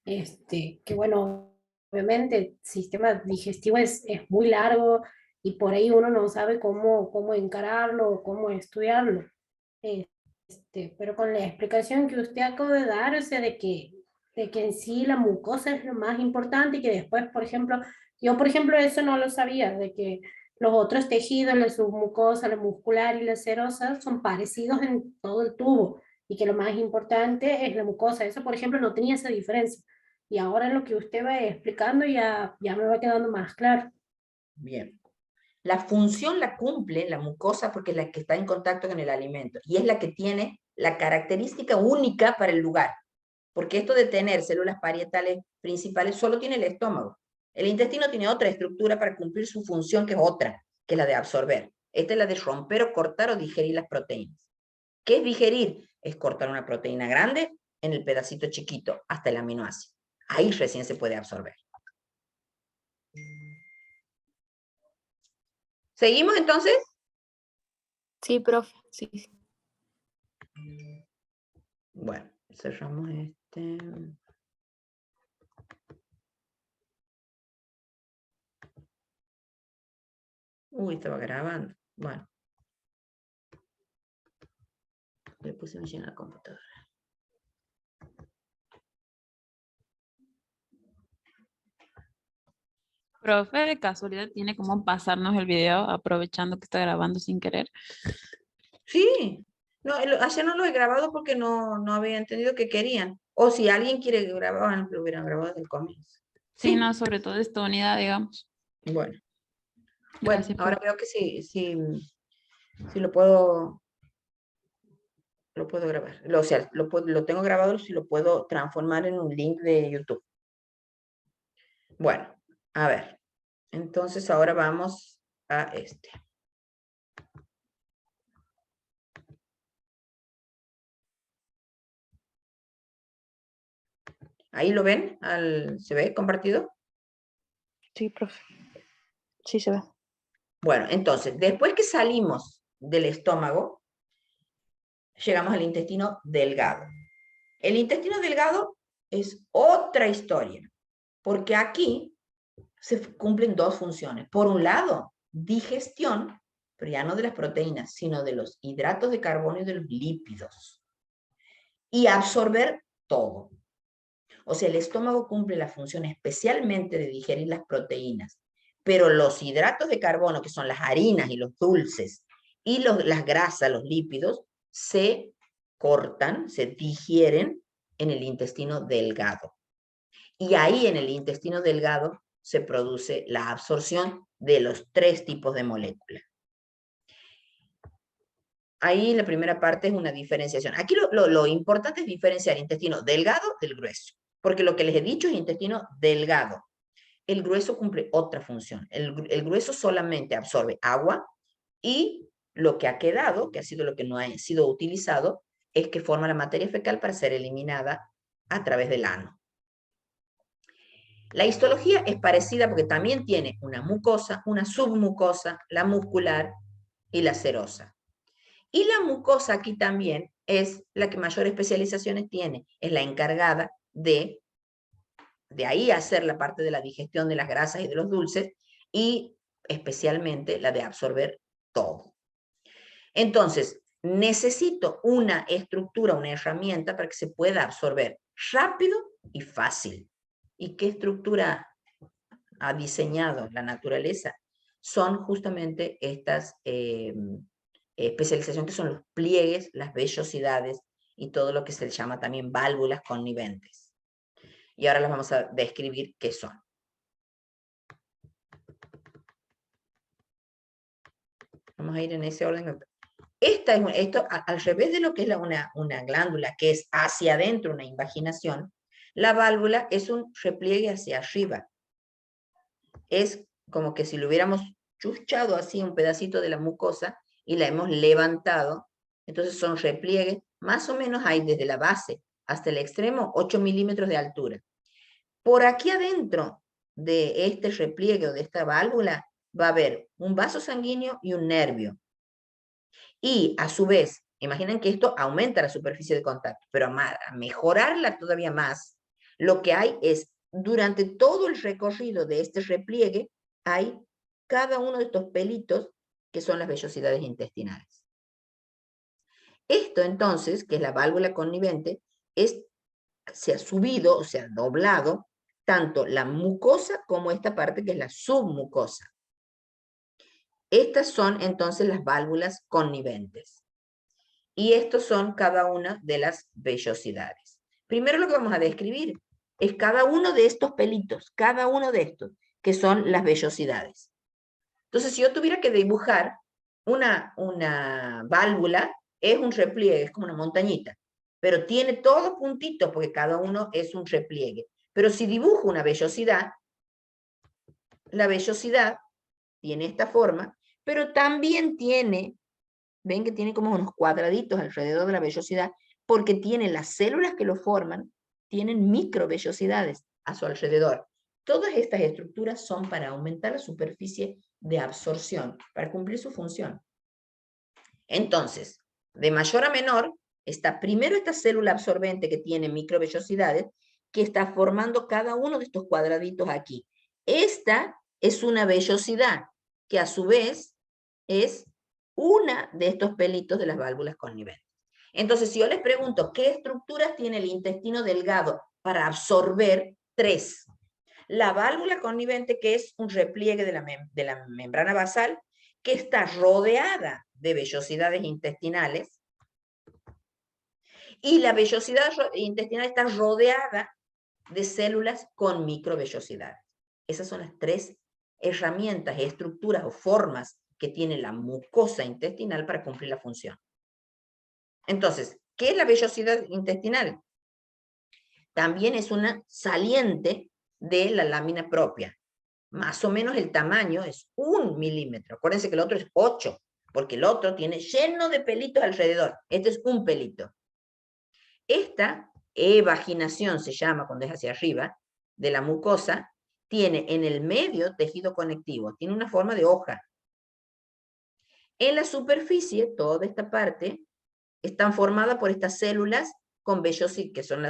que bueno, obviamente el sistema digestivo es muy largo y por ahí uno no sabe cómo encararlo o cómo estudiarlo. Pero con la explicación que usted acaba de dar, o sea, de que en sí la mucosa es lo más importante y que después, por ejemplo, yo por ejemplo eso no lo sabía, de que los otros tejidos, la submucosa, la muscular y la serosa, son parecidos en todo el tubo y que lo más importante es la mucosa. Eso, por ejemplo, no tenía esa diferencia. Y ahora en lo que usted va explicando ya me va quedando más claro. Bien. La función la cumple la mucosa porque es la que está en contacto con el alimento y es la que tiene la característica única para el lugar. Porque esto de tener células parietales principales solo tiene el estómago. El intestino tiene otra estructura para cumplir su función que es otra, que es la de absorber. Esta es la de romper o cortar o digerir las proteínas. ¿Qué es digerir? Es cortar una proteína grande en el pedacito chiquito hasta el aminoácido. Ahí recién se puede absorber. ¿Seguimos entonces? Sí, profe. Sí. Bueno, cerramos este. Uy, estaba grabando. Bueno. Le puse mi en la computadora. Profe, de casualidad tiene como pasarnos el video aprovechando que está grabando sin querer. Sí. No, ayer no lo he grabado porque no había entendido que querían. O si alguien quiere grabar, lo hubieran grabado desde el comienzo. Sí, no, sobre todo esta unidad, digamos. Bueno. Bueno, Gracias, ahora profe. veo que sí lo puedo grabar. O sea, lo tengo grabado si lo puedo transformar en un link de YouTube. Bueno, a ver. Entonces ahora vamos a este. ¿Ahí lo ven? ¿Se ve compartido? Sí, profe. Sí se ve. Bueno, entonces, después que salimos del estómago, llegamos al intestino delgado. El intestino delgado es otra historia, porque aquí se cumplen dos funciones. Por un lado, digestión, pero ya no de las proteínas, sino de los hidratos de carbono y de los lípidos. Y absorber todo. O sea, el estómago cumple la función especialmente de digerir las proteínas, pero los hidratos de carbono, que son las harinas y los dulces, y las grasas, los lípidos, se cortan, se digieren en el intestino delgado. Y ahí en el intestino delgado se produce la absorción de los tres tipos de moléculas. Ahí la primera parte es una diferenciación. Aquí lo importante es diferenciar intestino delgado del grueso, porque lo que les he dicho es intestino delgado. El grueso cumple otra función. El grueso solamente absorbe agua y lo que ha quedado, que ha sido lo que no ha sido utilizado, es que forma la materia fecal para ser eliminada a través del ano. La histología es parecida porque también tiene una mucosa, una submucosa, la muscular y la serosa. Y la mucosa aquí también es la que mayor especializaciones tiene, es la encargada de ahí hacer la parte de la digestión de las grasas y de los dulces y especialmente la de absorber todo. Entonces, necesito una estructura, una herramienta para que se pueda absorber rápido y fácil. ¿Y qué estructura ha diseñado la naturaleza? Son justamente estas especializaciones que son los pliegues, las vellosidades y todo lo que se llama también válvulas conniventes. Y ahora las vamos a describir qué son. Vamos a ir en ese orden. Esto al revés de lo que es una glándula, que es hacia adentro una invaginación, la válvula es un repliegue hacia arriba. Es como que si lo hubiéramos chuchado así un pedacito de la mucosa y la hemos levantado. Entonces son repliegues, más o menos hay desde la base hasta el extremo 8 milímetros de altura. Por aquí adentro de este repliegue o de esta válvula va a haber un vaso sanguíneo y un nervio. Y a su vez, imaginen que esto aumenta la superficie de contacto, pero a mejorarla todavía más, lo que hay es, durante todo el recorrido de este repliegue, hay cada uno de estos pelitos que son las vellosidades intestinales. Esto entonces, que es la válvula connivente, se ha subido, o se ha doblado, tanto la mucosa como esta parte que es la submucosa. Estas son entonces las válvulas conniventes. Y estos son cada una de las vellosidades. Primero lo que vamos a describir es cada uno de estos pelitos, cada uno de estos, que son las vellosidades. Entonces, si yo tuviera que dibujar una válvula, es un repliegue, es como una montañita, pero tiene todos puntitos porque cada uno es un repliegue. Pero si dibujo una vellosidad, la vellosidad tiene esta forma, pero también tiene, ven que tiene como unos cuadraditos alrededor de la vellosidad, porque tiene las células que lo forman, tienen microvellosidades a su alrededor. Todas estas estructuras son para aumentar la superficie de absorción, para cumplir su función. Entonces, de mayor a menor, está primero esta célula absorbente que tiene microvellosidades, que está formando cada uno de estos cuadraditos aquí. Esta es una vellosidad, que a su vez es una de estos pelitos de las válvulas conniventes. Entonces, si yo les pregunto, ¿qué estructuras tiene el intestino delgado para absorber? 3. La válvula connivente, que es un repliegue de la membrana basal, que está rodeada de vellosidades intestinales, y la vellosidad intestinal está rodeada de células con microvellosidades. Esas son las 3 herramientas, estructuras o formas que tiene la mucosa intestinal para cumplir la función. Entonces, ¿qué es la vellosidad intestinal? También es una saliente de la lámina propia. Más o menos el tamaño es 1 milímetro. Acuérdense que el otro es 8, porque el otro tiene lleno de pelitos alrededor. Este es un pelito. Esta evaginación se llama, cuando es hacia arriba, de la mucosa, tiene en el medio tejido conectivo, tiene una forma de hoja. En la superficie, toda esta parte, están formadas por estas células con vellosidades, que son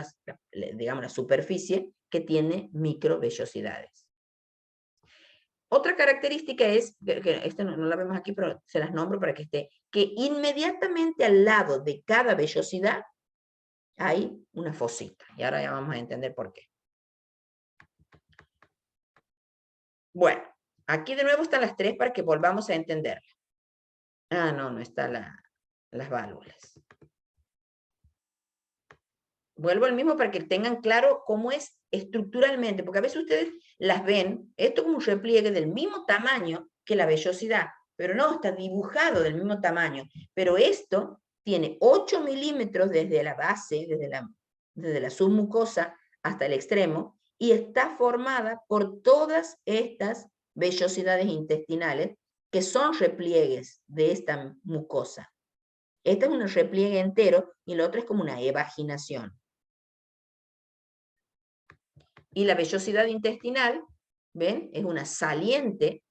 digamos, la superficie que tiene microvellosidades. Otra característica es, que esta no la vemos aquí, pero se las nombro para que esté, que inmediatamente al lado de cada vellosidad hay una fosita. Y ahora ya vamos a entender por qué. Bueno, aquí de nuevo están las 3 para que volvamos a entenderla. Ah, no están las válvulas. Vuelvo al mismo para que tengan claro cómo es estructuralmente, porque a veces ustedes las ven, esto como un repliegue del mismo tamaño que la vellosidad, pero no, está dibujado del mismo tamaño. Pero esto tiene 8 milímetros desde la base, desde la submucosa hasta el extremo, y está formada por todas estas vellosidades intestinales que son repliegues de esta mucosa. Este es un repliegue entero y el otro es como una evaginación. Y la vellosidad intestinal, ¿ven? Es una saliente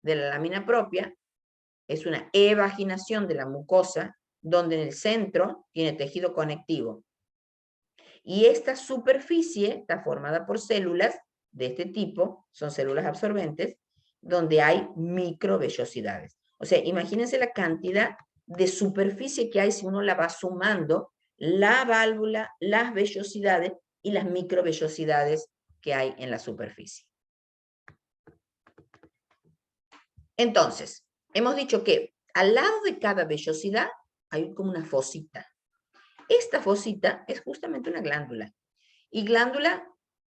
de la lámina propia, es una evaginación de la mucosa, donde en el centro tiene tejido conectivo. Y esta superficie está formada por células de este tipo, son células absorbentes, donde hay microvellosidades. O sea, imagínense la cantidad de superficie que hay si uno la va sumando, la válvula, las vellosidades y las microvellosidades que hay en la superficie. Entonces, hemos dicho que al lado de cada vellosidad hay como una fosita. Esta fosita es justamente una glándula. Y glándula,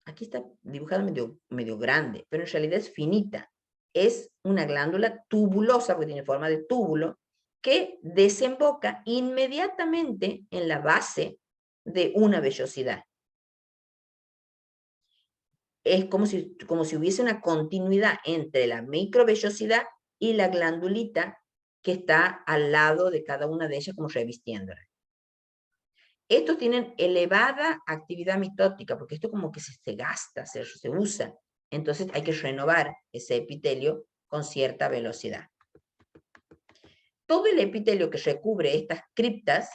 aquí está dibujada medio grande, pero en realidad es finita. Es una glándula tubulosa, porque tiene forma de túbulo, que desemboca inmediatamente en la base de una vellosidad. Es como si hubiese una continuidad entre la microvellosidad y la glandulita que está al lado de cada una de ellas como revistiéndola. Estos tienen elevada actividad mitótica, porque esto como que se gasta, se usa. Entonces hay que renovar ese epitelio con cierta velocidad. Todo el epitelio que recubre estas criptas,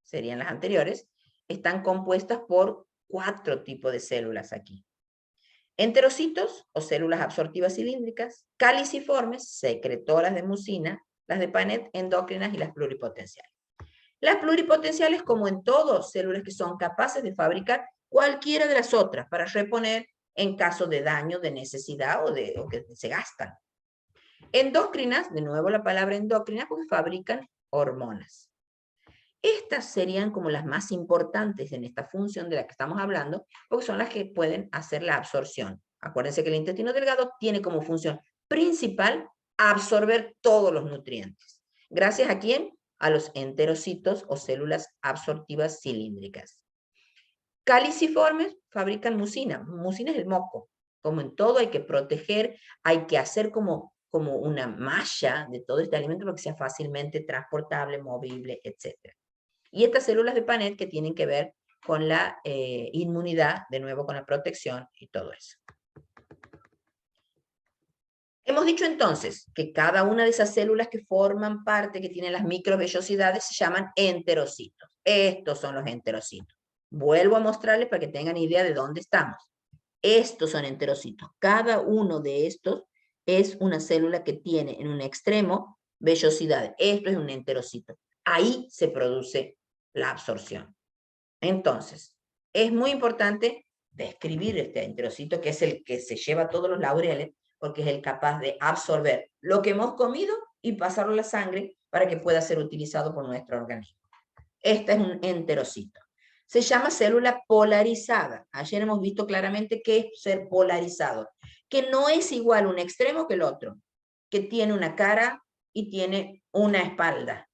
serían las anteriores, están compuestas por 4 tipos de células aquí. Enterocitos o células absortivas cilíndricas, caliciformes, secretoras de mucina, las de Panet, endócrinas y las pluripotenciales. Las pluripotenciales, como en todo, células que son capaces de fabricar cualquiera de las otras para reponer en caso de daño, de necesidad o que se gastan. Endócrinas, de nuevo la palabra endócrina, porque fabrican hormonas. Estas serían como las más importantes en esta función de la que estamos hablando, porque son las que pueden hacer la absorción. Acuérdense que el intestino delgado tiene como función principal absorber todos los nutrientes. ¿Gracias a quién? A los enterocitos o células absortivas cilíndricas. Caliciformes fabrican mucina. Mucina es el moco. Como en todo hay que proteger, hay que hacer como una malla de todo este alimento para que sea fácilmente transportable, movible, etc. Y estas células de Panet que tienen que ver con la inmunidad, de nuevo con la protección y todo eso. Hemos dicho entonces que cada una de esas células que forman parte, que tienen las microvellosidades, se llaman enterocitos. Estos son los enterocitos. Vuelvo a mostrarles para que tengan idea de dónde estamos. Estos son enterocitos. Cada uno de estos es una célula que tiene en un extremo vellosidades. Esto es un enterocito. Ahí se produce la absorción. Entonces, es muy importante describir este enterocito, que es el que se lleva todos los laureles, porque es el capaz de absorber lo que hemos comido y pasarlo a la sangre para que pueda ser utilizado por nuestro organismo. Este es un enterocito. Se llama célula polarizada. Ayer hemos visto claramente qué es ser polarizado, que no es igual un extremo que el otro, que tiene una cara y tiene una espalda.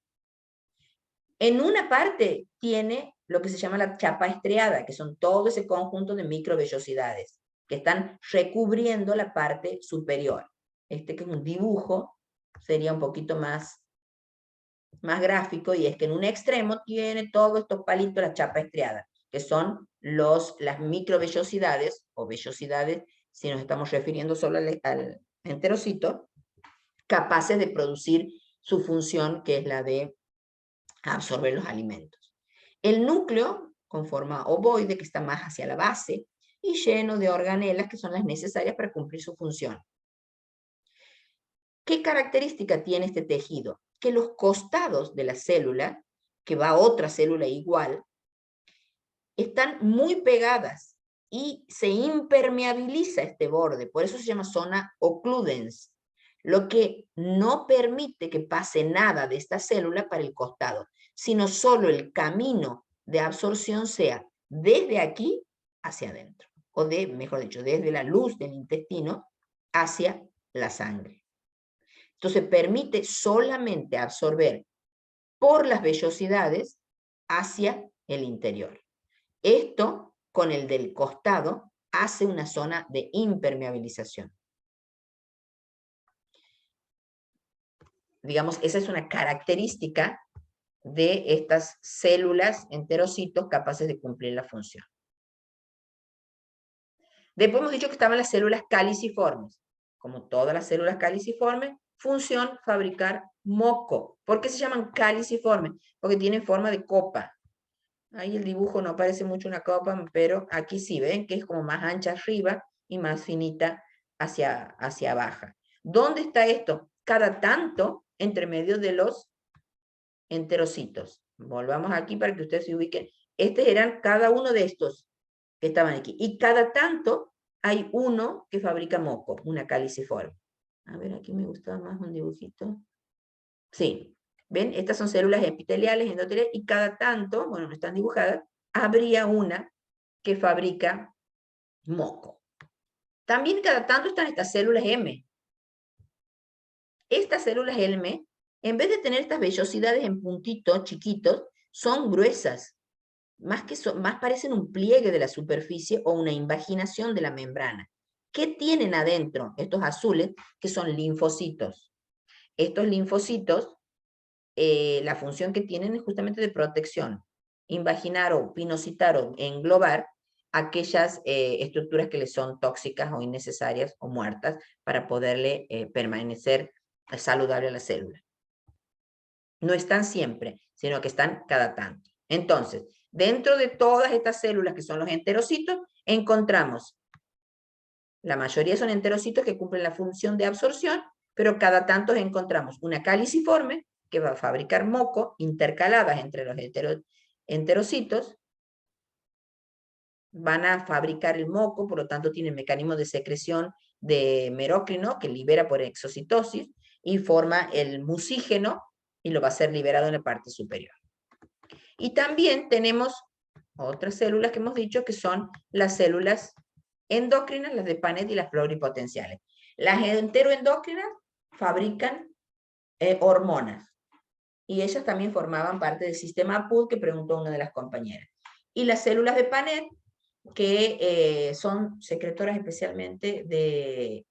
En una parte tiene lo que se llama la chapa estriada, que son todo ese conjunto de microvellosidades que están recubriendo la parte superior. Este que es un dibujo sería un poquito más gráfico, y es que en un extremo tiene todos estos palitos, la chapa estriada, que son las microvellosidades, o vellosidades, si nos estamos refiriendo solo al enterocito, capaces de producir su función, que es la de absorber los alimentos. El núcleo, con forma ovoide, que está más hacia la base, y lleno de organelas que son las necesarias para cumplir su función. ¿Qué característica tiene este tejido? Que los costados de la célula, que va a otra célula igual, están muy pegadas y se impermeabiliza este borde, por eso se llama zona occludens, lo que no permite que pase nada de esta célula para el costado, sino solo el camino de absorción sea desde aquí hacia adentro, o mejor dicho, desde la luz del intestino hacia la sangre. Entonces permite solamente absorber por las vellosidades hacia el interior. Esto, con el del costado, hace una zona de impermeabilización. Digamos, esa es una característica de estas células enterocitos capaces de cumplir la función. Después hemos dicho que estaban las células caliciformes. Como todas las células caliciformes, función fabricar moco. ¿Por qué se llaman caliciformes? Porque tienen forma de copa. Ahí el dibujo no parece mucho una copa, pero aquí sí, ven que es como más ancha arriba y más finita hacia abajo. ¿Dónde está esto? Cada tanto entre medio de los enterocitos. Volvamos aquí para que ustedes se ubiquen. Estos eran cada uno de estos que estaban aquí. Y cada tanto hay uno que fabrica moco, una caliciforme. A ver, aquí me gustaba más un dibujito. Sí, ¿ven? Estas son células epiteliales, endoteliales, y cada tanto, bueno, no están dibujadas, habría una que fabrica moco. También cada tanto están estas células M. Estas células M en vez de tener estas vellosidades en puntitos chiquitos, son gruesas. Más parecen un pliegue de la superficie o una invaginación de la membrana. ¿Qué tienen adentro estos azules? Que son linfocitos. Estos linfocitos, la función que tienen es justamente de protección. Invaginar o pinocitar o englobar aquellas estructuras que les son tóxicas o innecesarias o muertas para poderle permanecer saludable a la célula. No están siempre, sino que están cada tanto. Entonces, dentro de todas estas células que son los enterocitos, encontramos, la mayoría son enterocitos que cumplen la función de absorción, pero cada tanto encontramos una caliciforme que va a fabricar moco, intercaladas entre los enterocitos, van a fabricar el moco, por lo tanto tienen mecanismo de secreción de merócrino que libera por exocitosis y forma el mucígeno y lo va a ser liberado en la parte superior. Y también tenemos otras células que hemos dicho que son las células endócrinas, las de Panet y las pluripotenciales. Las enteroendócrinas fabrican hormonas y ellas también formaban parte del sistema PUD que preguntó una de las compañeras. Y las células de Panet que son secretoras especialmente de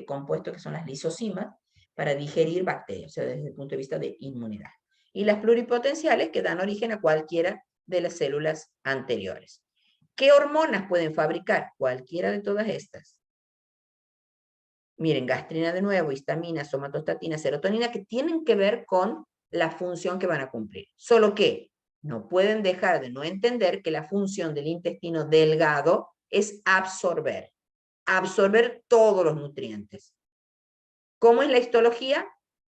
compuestos que son las lisosimas para digerir bacterias, o sea, desde el punto de vista de inmunidad. Y las pluripotenciales que dan origen a cualquiera de las células anteriores. ¿Qué hormonas pueden fabricar? Cualquiera de todas estas. Miren, gastrina de nuevo, histamina, somatostatina, serotonina, que tienen que ver con la función que van a cumplir. Solo que no pueden dejar de no entender que la función del intestino delgado es absorber. Absorber todos los nutrientes. ¿Cómo es la histología?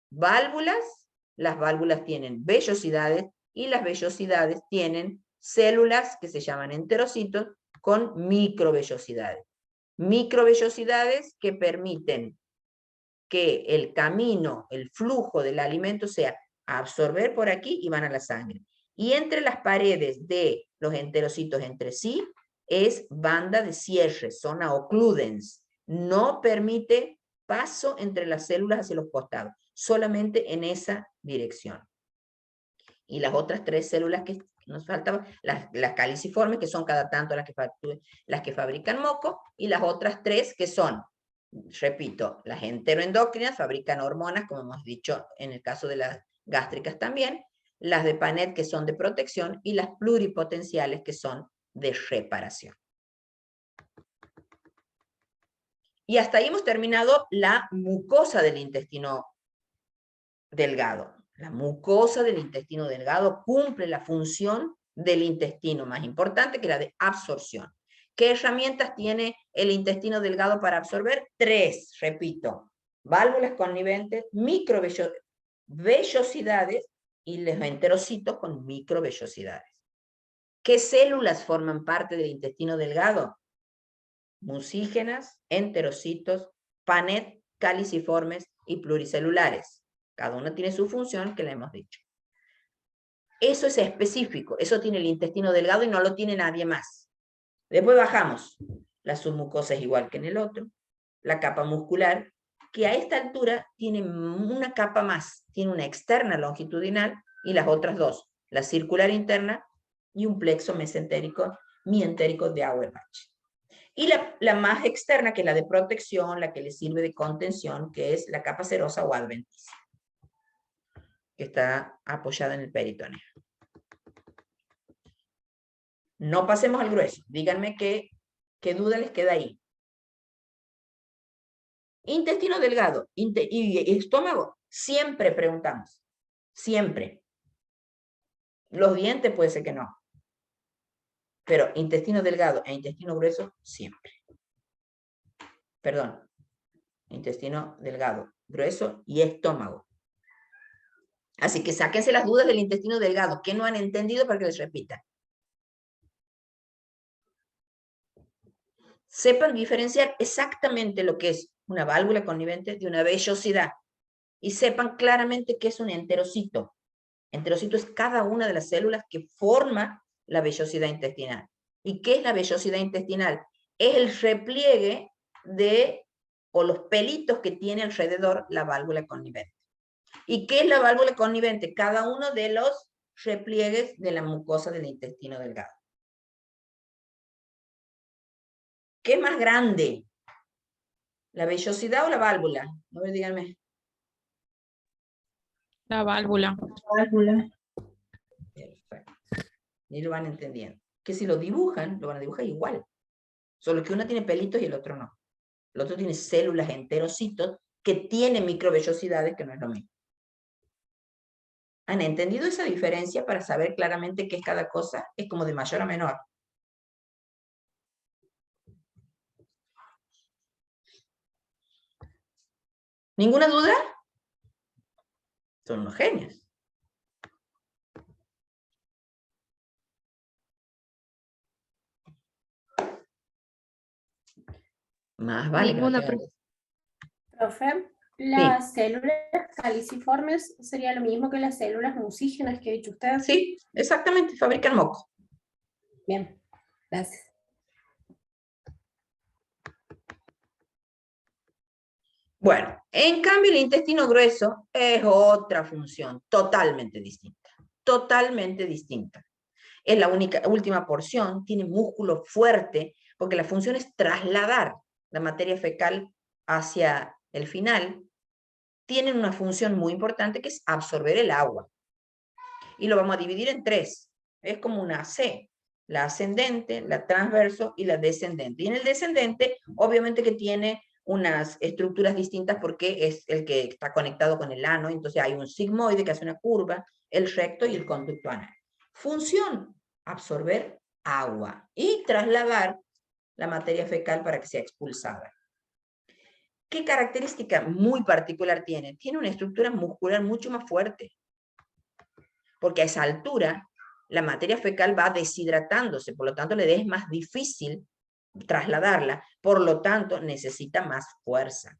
Válvulas. Las válvulas tienen vellosidades y las vellosidades tienen células que se llaman enterocitos con microvellosidades. Microvellosidades que permiten que el camino, el flujo del alimento sea absorber por aquí y van a la sangre. Y entre las paredes de los enterocitos entre sí es banda de cierre, zona occludens. No permite paso entre las células hacia los costados, solamente en esa dirección. Y las otras tres células que nos faltaban, las caliciformes, que son cada tanto las que fabrican moco, y las otras tres que son, repito, las enteroendócrinas fabrican hormonas, como hemos dicho en el caso de las gástricas también, las de Panet que son de protección, y las pluripotenciales que son de reparación. Y hasta ahí hemos terminado la mucosa del intestino delgado. La mucosa del intestino delgado cumple la función del intestino más importante, que es la de absorción. ¿Qué herramientas tiene el intestino delgado para absorber? Tres, repito. Válvulas conniventes, microvellosidades y los enterocitos con microvellosidades. ¿Qué células forman parte del intestino delgado? Mucígenas, enterocitos, Panet, caliciformes y pluricelulares. Cada una tiene su función que le hemos dicho. Eso es específico, eso tiene el intestino delgado y no lo tiene nadie más. Después bajamos. La submucosa es igual que en el otro. La capa muscular, que a esta altura tiene una capa más. Tiene una externa longitudinal y las otras dos. La circular interna y un plexo mesentérico, mientérico de Auerbach. Y la más externa, que es la de protección, la que le sirve de contención, que es la capa serosa o adventicia, que está apoyada en el peritoneo. No pasemos al grueso. Díganme qué duda les queda ahí. Intestino delgado y estómago, siempre preguntamos. Siempre. Los dientes puede ser que no. Pero intestino delgado e intestino grueso, siempre. Perdón. Intestino delgado, grueso y estómago. Así que sáquense las dudas del intestino delgado. ¿Qué no han entendido para que les repita? Sepan diferenciar exactamente lo que es una válvula connivente de una vellosidad. Y sepan claramente qué es un enterocito. Enterocito es cada una de las células que forma la vellosidad intestinal. ¿Y qué es la vellosidad intestinal? Es el repliegue o los pelitos que tiene alrededor la válvula connivente. ¿Y qué es la válvula connivente? Cada uno de los repliegues de la mucosa del intestino delgado. ¿Qué es más grande? ¿La vellosidad o la válvula? A ver, díganme. La válvula. Válvula. Perfecto. Y lo van entendiendo. Que si lo dibujan, lo van a dibujar igual. Solo que uno tiene pelitos y el otro no. El otro tiene células enterocitos que tienen microvellosidades, que no es lo mismo. ¿Han entendido esa diferencia para saber claramente qué es cada cosa? Es como de mayor a menor. ¿Ninguna duda? Son unos genios. Más vale que no Ninguna, tengan profe. Profe, las células caliciformes sería lo mismo que las células mucígenas que ha dicho usted. Sí, exactamente, fabrican moco. Bien, gracias. Bueno, en cambio el intestino grueso es otra función totalmente distinta. Totalmente distinta. Es la última porción, tiene músculo fuerte, porque la función es trasladar la materia fecal hacia el final. Tienen una función muy importante que es absorber el agua. Y lo vamos a dividir en tres. Es como una C. La ascendente, la transverso y la descendente. Y en el descendente, obviamente que tiene unas estructuras distintas porque es el que está conectado con el ano. Entonces hay un sigmoide que hace una curva, el recto y el conducto anal. Función, absorber agua y trasladar la materia fecal para que sea expulsada. ¿Qué característica muy particular tiene? Tiene una estructura muscular mucho más fuerte. Porque a esa altura la materia fecal va deshidratándose, por lo tanto le es más difícil trasladarla, por lo tanto necesita más fuerza.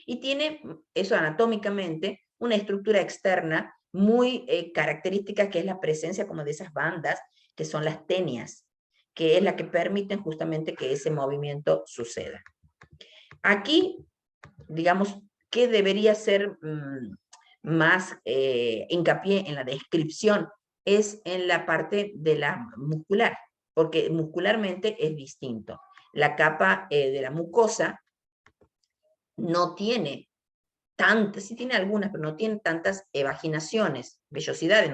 Y tiene, eso anatómicamente, una estructura externa muy característica, que es la presencia como de esas bandas, que son las tenias, que es la que permiten justamente que ese movimiento suceda. Aquí, digamos, ¿qué debería ser más hincapié en la descripción? Es en la parte de la muscular, porque muscularmente es distinto. La capa de la mucosa no tiene tantas, sí tiene algunas, pero no tiene tantas evaginaciones, vellosidades,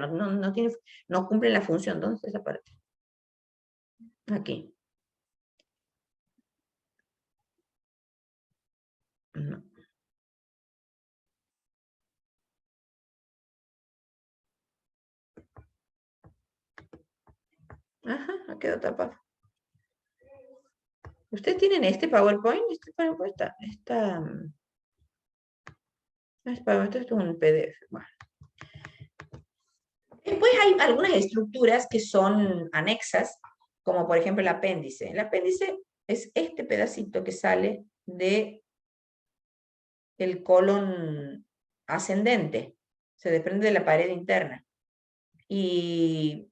no cumplen la función. ¿Dónde está esa parte? Aquí. No. Ajá, ha quedado tapado. ¿Ustedes tienen este PowerPoint? Este PowerPoint está esto es un PDF. Bueno. Después hay algunas estructuras que son anexas, como por ejemplo el apéndice. El apéndice es este pedacito que sale de el colon ascendente. Se desprende de la pared interna. Y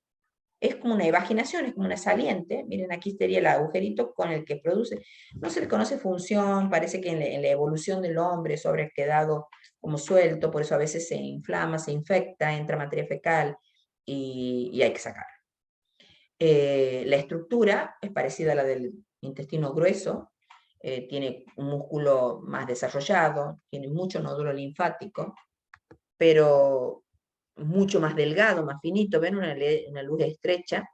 es como una evaginación, es como una saliente. Miren, aquí sería el agujerito con el que produce. No se le conoce función, parece que en la evolución del hombre eso habría quedado como suelto, por eso a veces se inflama, se infecta, entra materia fecal y hay que sacar. La estructura es parecida a la del intestino grueso, tiene un músculo más desarrollado, tiene mucho nódulo linfático, pero mucho más delgado, más finito, ven una luz estrecha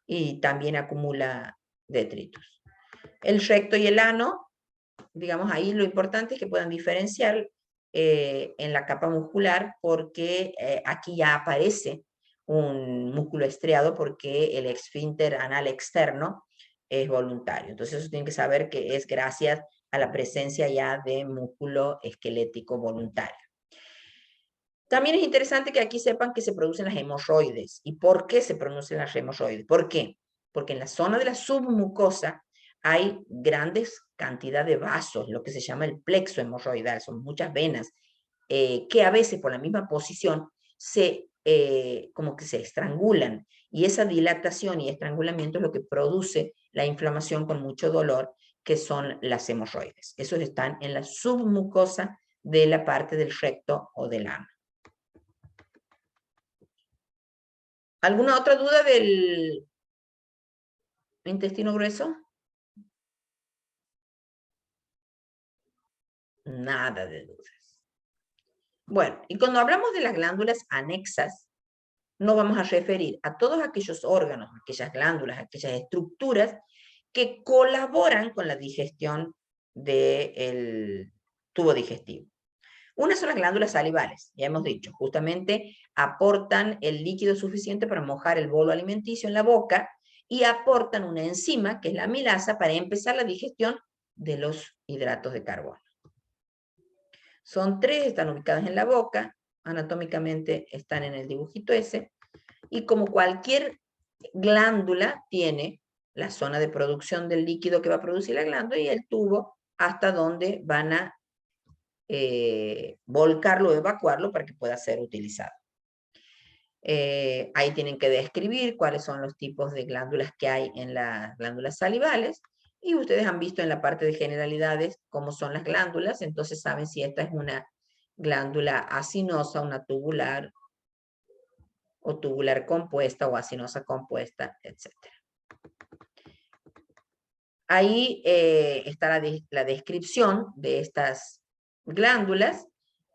y también acumula detritus. El recto y el ano, digamos, ahí lo importante es que puedan diferenciar en la capa muscular, porque aquí ya aparece un músculo estriado porque el esfínter anal externo es voluntario. Entonces eso tienen que saber que es gracias a la presencia ya de músculo esquelético voluntario. También es interesante que aquí sepan que se producen las hemorroides. ¿Y por qué se producen las hemorroides? ¿Por qué? Porque en la zona de la submucosa hay grandes cantidad de vasos, lo que se llama el plexo hemorroidal, son muchas venas, que a veces por la misma posición como que se estrangulan, y esa dilatación y estrangulamiento es lo que produce la inflamación con mucho dolor, que son las hemorroides. Esos están en la submucosa de la parte del recto o del ano. ¿Alguna otra duda del intestino grueso? Nada de dudas. Bueno, y cuando hablamos de las glándulas anexas, nos vamos a referir a todos aquellos órganos, aquellas glándulas, aquellas estructuras que colaboran con la digestión del tubo digestivo. Una son las glándulas salivales, ya hemos dicho, justamente aportan el líquido suficiente para mojar el bolo alimenticio en la boca y aportan una enzima, que es la amilasa, para empezar la digestión de los hidratos de carbono. Son 3, están ubicadas en la boca, anatómicamente están en el dibujito ese, y como cualquier glándula tiene la zona de producción del líquido que va a producir la glándula y el tubo hasta donde van a volcarlo o evacuarlo para que pueda ser utilizado. Ahí tienen que describir cuáles son los tipos de glándulas que hay en las glándulas salivales, y ustedes han visto en la parte de generalidades cómo son las glándulas, entonces saben si esta es una glándula acinosa, una tubular, o tubular compuesta, o acinosa compuesta, etc. Ahí está la descripción de estas glándulas,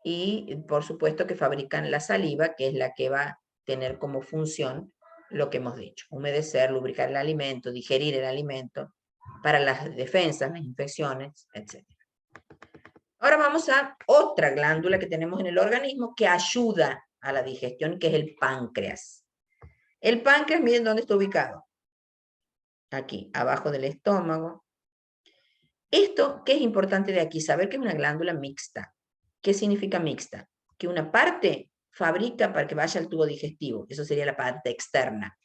y por supuesto que fabrican la saliva, que es la que va a tener como función lo que hemos dicho: humedecer, lubricar el alimento, digerir el alimento, para las defensas, las infecciones, etc. Ahora vamos a otra glándula que tenemos en el organismo que ayuda a la digestión, que es el páncreas. El páncreas, miren dónde está ubicado. Aquí, abajo del estómago. Esto, ¿qué es importante de aquí? Saber que es una glándula mixta. ¿Qué significa mixta? Que una parte fabrica para que vaya al tubo digestivo, eso sería la parte externa.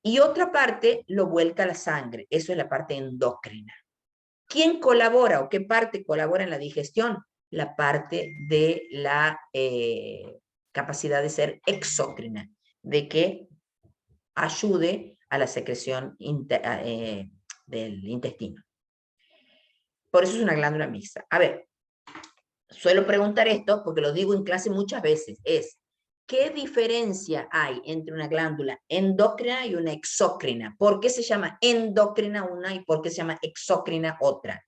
Y otra parte lo vuelca a la sangre, eso es la parte endocrina. ¿Quién colabora o qué parte colabora en la digestión? La parte de la capacidad de ser exócrina, de que ayude a la secreción del intestino. Por eso es una glándula mixta. A ver, suelo preguntar esto porque lo digo en clase muchas veces, ¿qué diferencia hay entre una glándula endocrina y una exócrina? ¿Por qué se llama endocrina una y por qué se llama exócrina otra?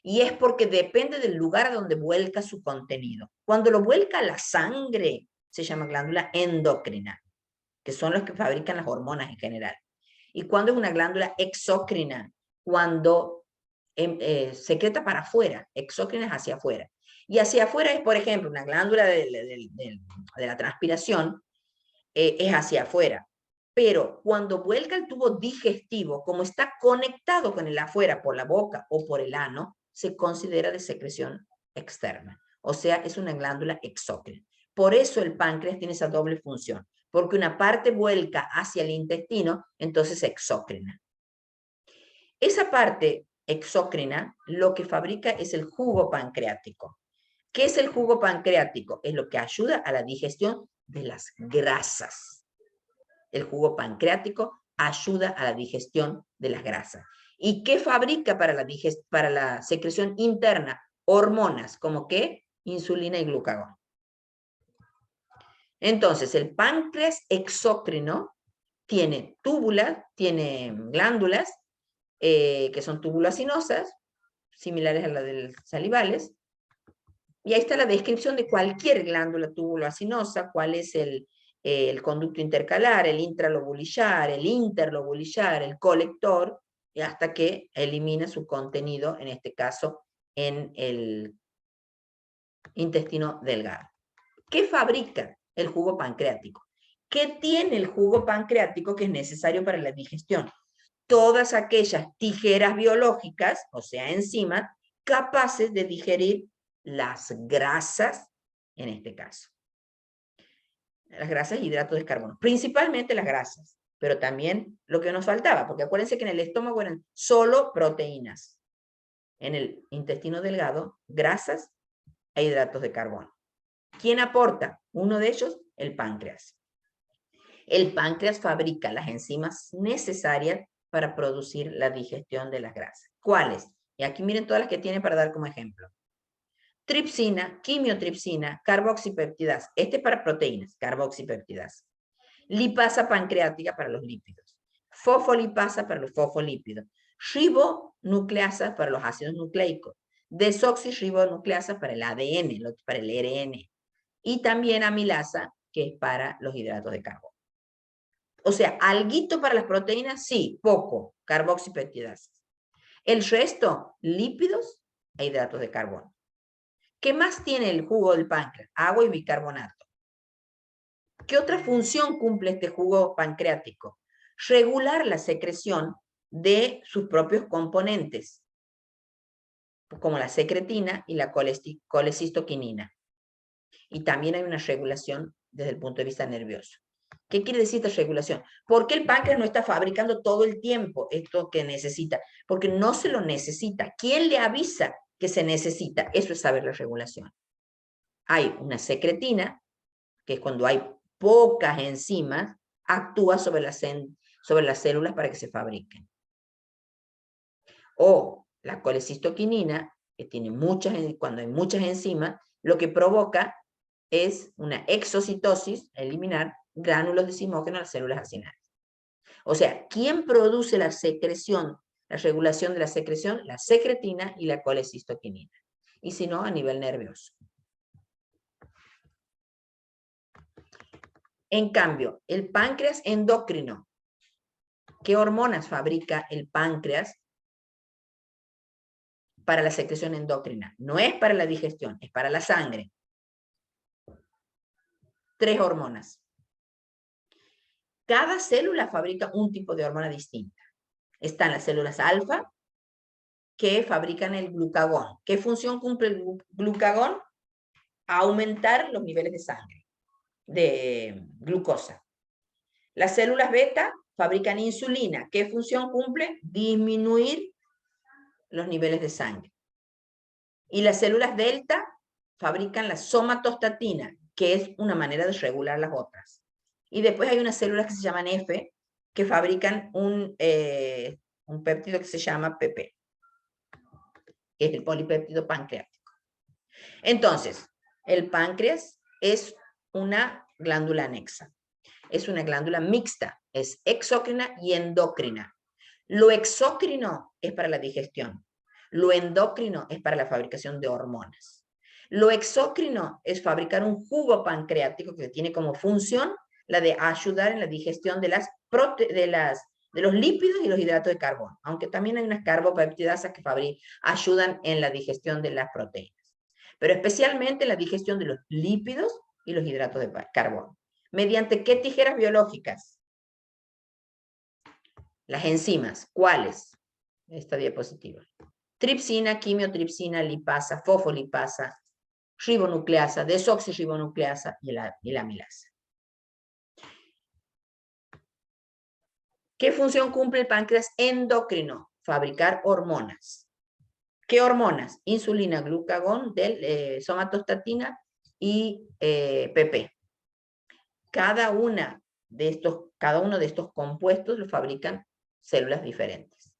Y es porque depende del lugar donde vuelca su contenido. Cuando lo vuelca a la sangre, se llama glándula endocrina, que son los que fabrican las hormonas en general. Y cuando es una glándula exócrina, cuando secreta para afuera, exócrina es hacia afuera. Y hacia afuera es, por ejemplo, una glándula de la transpiración, es hacia afuera. Pero cuando vuelca el tubo digestivo, como está conectado con el afuera por la boca o por el ano, se considera de secreción externa. O sea, es una glándula exócrina. Por eso el páncreas tiene esa doble función, porque una parte vuelca hacia el intestino, entonces exócrina. Esa parte exócrina lo que fabrica es el jugo pancreático. ¿Qué es el jugo pancreático? Es lo que ayuda a la digestión de las grasas. El jugo pancreático ayuda a la digestión de las grasas. ¿Y qué fabrica para la secreción interna? Hormonas, como que insulina y glucagón. Entonces, el páncreas exócrino tiene túbulas, tiene glándulas, que son túbulo-acinosas, similares a las de salivales, y ahí está la descripción de cualquier glándula túbulo-acinosa, cuál es el conducto intercalar, el intralobulillar, el interlobulillar, el colector, y hasta que elimina su contenido, en este caso, en el intestino delgado. ¿Qué fabrica el jugo pancreático? ¿Qué tiene el jugo pancreático que es necesario para la digestión? Todas aquellas tijeras biológicas, o sea, enzimas, capaces de digerir las grasas, en este caso. Las grasas y hidratos de carbono. Principalmente las grasas, pero también lo que nos faltaba, porque acuérdense que en el estómago eran solo proteínas. En el intestino delgado, grasas e hidratos de carbono. ¿Quién aporta? Uno de ellos, el páncreas. El páncreas fabrica las enzimas necesarias para producir la digestión de las grasas. ¿Cuáles? Y aquí miren todas las que tiene para dar como ejemplo. Tripsina, quimiotripsina, carboxipeptidasa. Este es para proteínas, carboxipeptidasa. lipasa pancreática para los lípidos, fosfolipasa para los fosfolípidos, ribonucleasa para los ácidos nucleicos, desoxirribonucleasa para el ADN, para el RN, y también amilasa, que es para los hidratos de carbono. O sea, alguito para las proteínas, sí, poco, carboxipeptidasa. El resto, lípidos e hidratos de carbono. ¿Qué más tiene el jugo del páncreas? Agua y bicarbonato. ¿Qué otra función cumple este jugo pancreático? Regular la secreción de sus propios componentes, como la secretina y la colecistoquinina. Y también hay una regulación desde el punto de vista nervioso. ¿Qué quiere decir esta regulación? ¿Por qué el páncreas no está fabricando todo el tiempo esto que necesita? Porque no se lo necesita. ¿Quién le avisa que se necesita? Eso es saber la regulación. Hay una secretina, que es cuando hay pocas enzimas, actúa sobre las células para que se fabriquen. O la colecistoquinina, que tiene cuando hay muchas enzimas, lo que provoca es una exocitosis, eliminar gránulos de simógeno a las células acinales. O sea, ¿quién produce la secreción, la regulación de la secreción? La secretina y la colecistoquinina. Y si no, a nivel nervioso. En cambio, el páncreas endocrino. ¿Qué hormonas fabrica el páncreas para la secreción endocrina? No es para la digestión, es para la sangre. 3 hormonas. Cada célula fabrica un tipo de hormona distinta. Están las células alfa, que fabrican el glucagón. ¿Qué función cumple el glucagón? Aumentar los niveles de sangre, de glucosa. Las células beta fabrican insulina. ¿Qué función cumple? Disminuir los niveles de sangre. Y las células delta fabrican la somatostatina, que es una manera de regular las otras. Y después hay unas células que se llaman F, que fabrican un péptido que se llama PP, que es el polipéptido pancreático. Entonces, el páncreas es una glándula anexa. Es una glándula mixta, es exócrina y endócrina. Lo exócrino es para la digestión. Lo endocrino es para la fabricación de hormonas. Lo exócrino es fabricar un jugo pancreático que tiene como función la de ayudar en la digestión de los lípidos y los hidratos de carbono, aunque también hay unas carbopeptidasas que ayudan en la digestión de las proteínas, pero especialmente en la digestión de los lípidos y los hidratos de carbono. ¿Mediante qué tijeras biológicas? Las enzimas. ¿Cuáles? Esta diapositiva. Tripsina, quimiotripsina, lipasa, fosfolipasa, ribonucleasa, desoxirribonucleasa y la amilasa. ¿Qué función cumple el páncreas endocrino? Fabricar hormonas. ¿Qué hormonas? Insulina, glucagón, somatostatina y PP. Cada uno de estos compuestos lo fabrican células diferentes.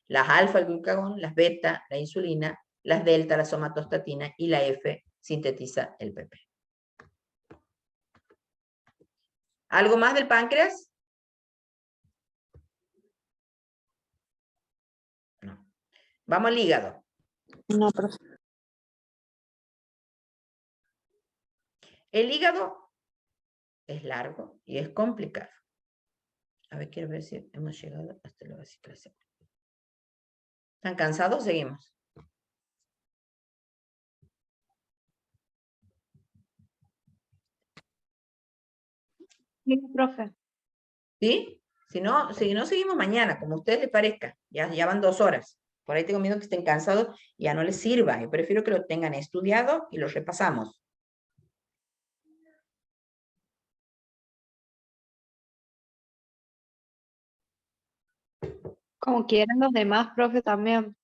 Las alfa, el glucagón, las beta, la insulina, las delta, la somatostatina y la F sintetiza el PP. ¿Algo más del páncreas? No. Vamos al hígado. No, profe. El hígado es largo y es complicado. A ver, quiero ver si hemos llegado hasta la vesiculación. ¿Están cansados? Seguimos. Sí, profe. ¿Sí? Si no, seguimos mañana, como a ustedes les parezca. Ya van 2 horas. Por ahí tengo miedo que estén cansados y ya no les sirva. Yo prefiero que lo tengan estudiado y lo repasamos. Como quieran los demás, profe, también.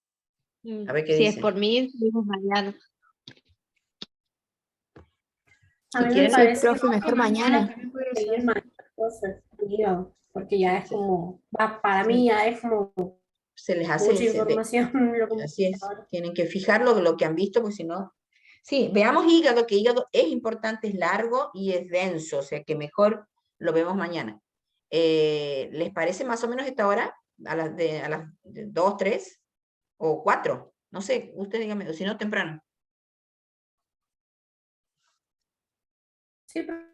A ver qué Si es dicen. por mí, seguimos mañana. A Si mí me quieren, parece profe, mejor que mañana. también puede seguir mañana, entonces, porque ya es Sí. como, para Sí. mí ya es como se les hace... mucha información. Así es. Tienen que fijar lo que han visto, porque si no... Sí, veamos hígado, que hígado es importante, es largo y es denso, o sea que mejor lo vemos mañana. ¿Les parece más o menos esta hora? A las 2, 3 o 4. No sé, usted dígame, o si no, temprano. Sí, profe,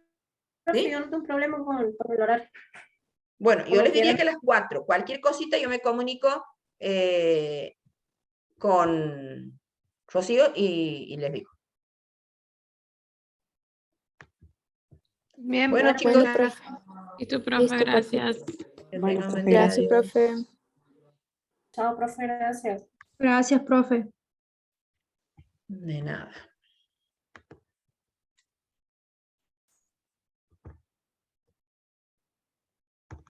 ¿Sí? yo no tengo un problema con el horario. Bueno, yo Como les diría quieran. que a las 4. Cualquier cosita yo me comunico con Rocío y les digo. Bien, Bueno, profe. chicos, profe. Y tu profe, Listo, profe. gracias. que Bueno, tengan buen profe, día. Gracias, profe. Chao, profe, gracias. Gracias, profe. De nada.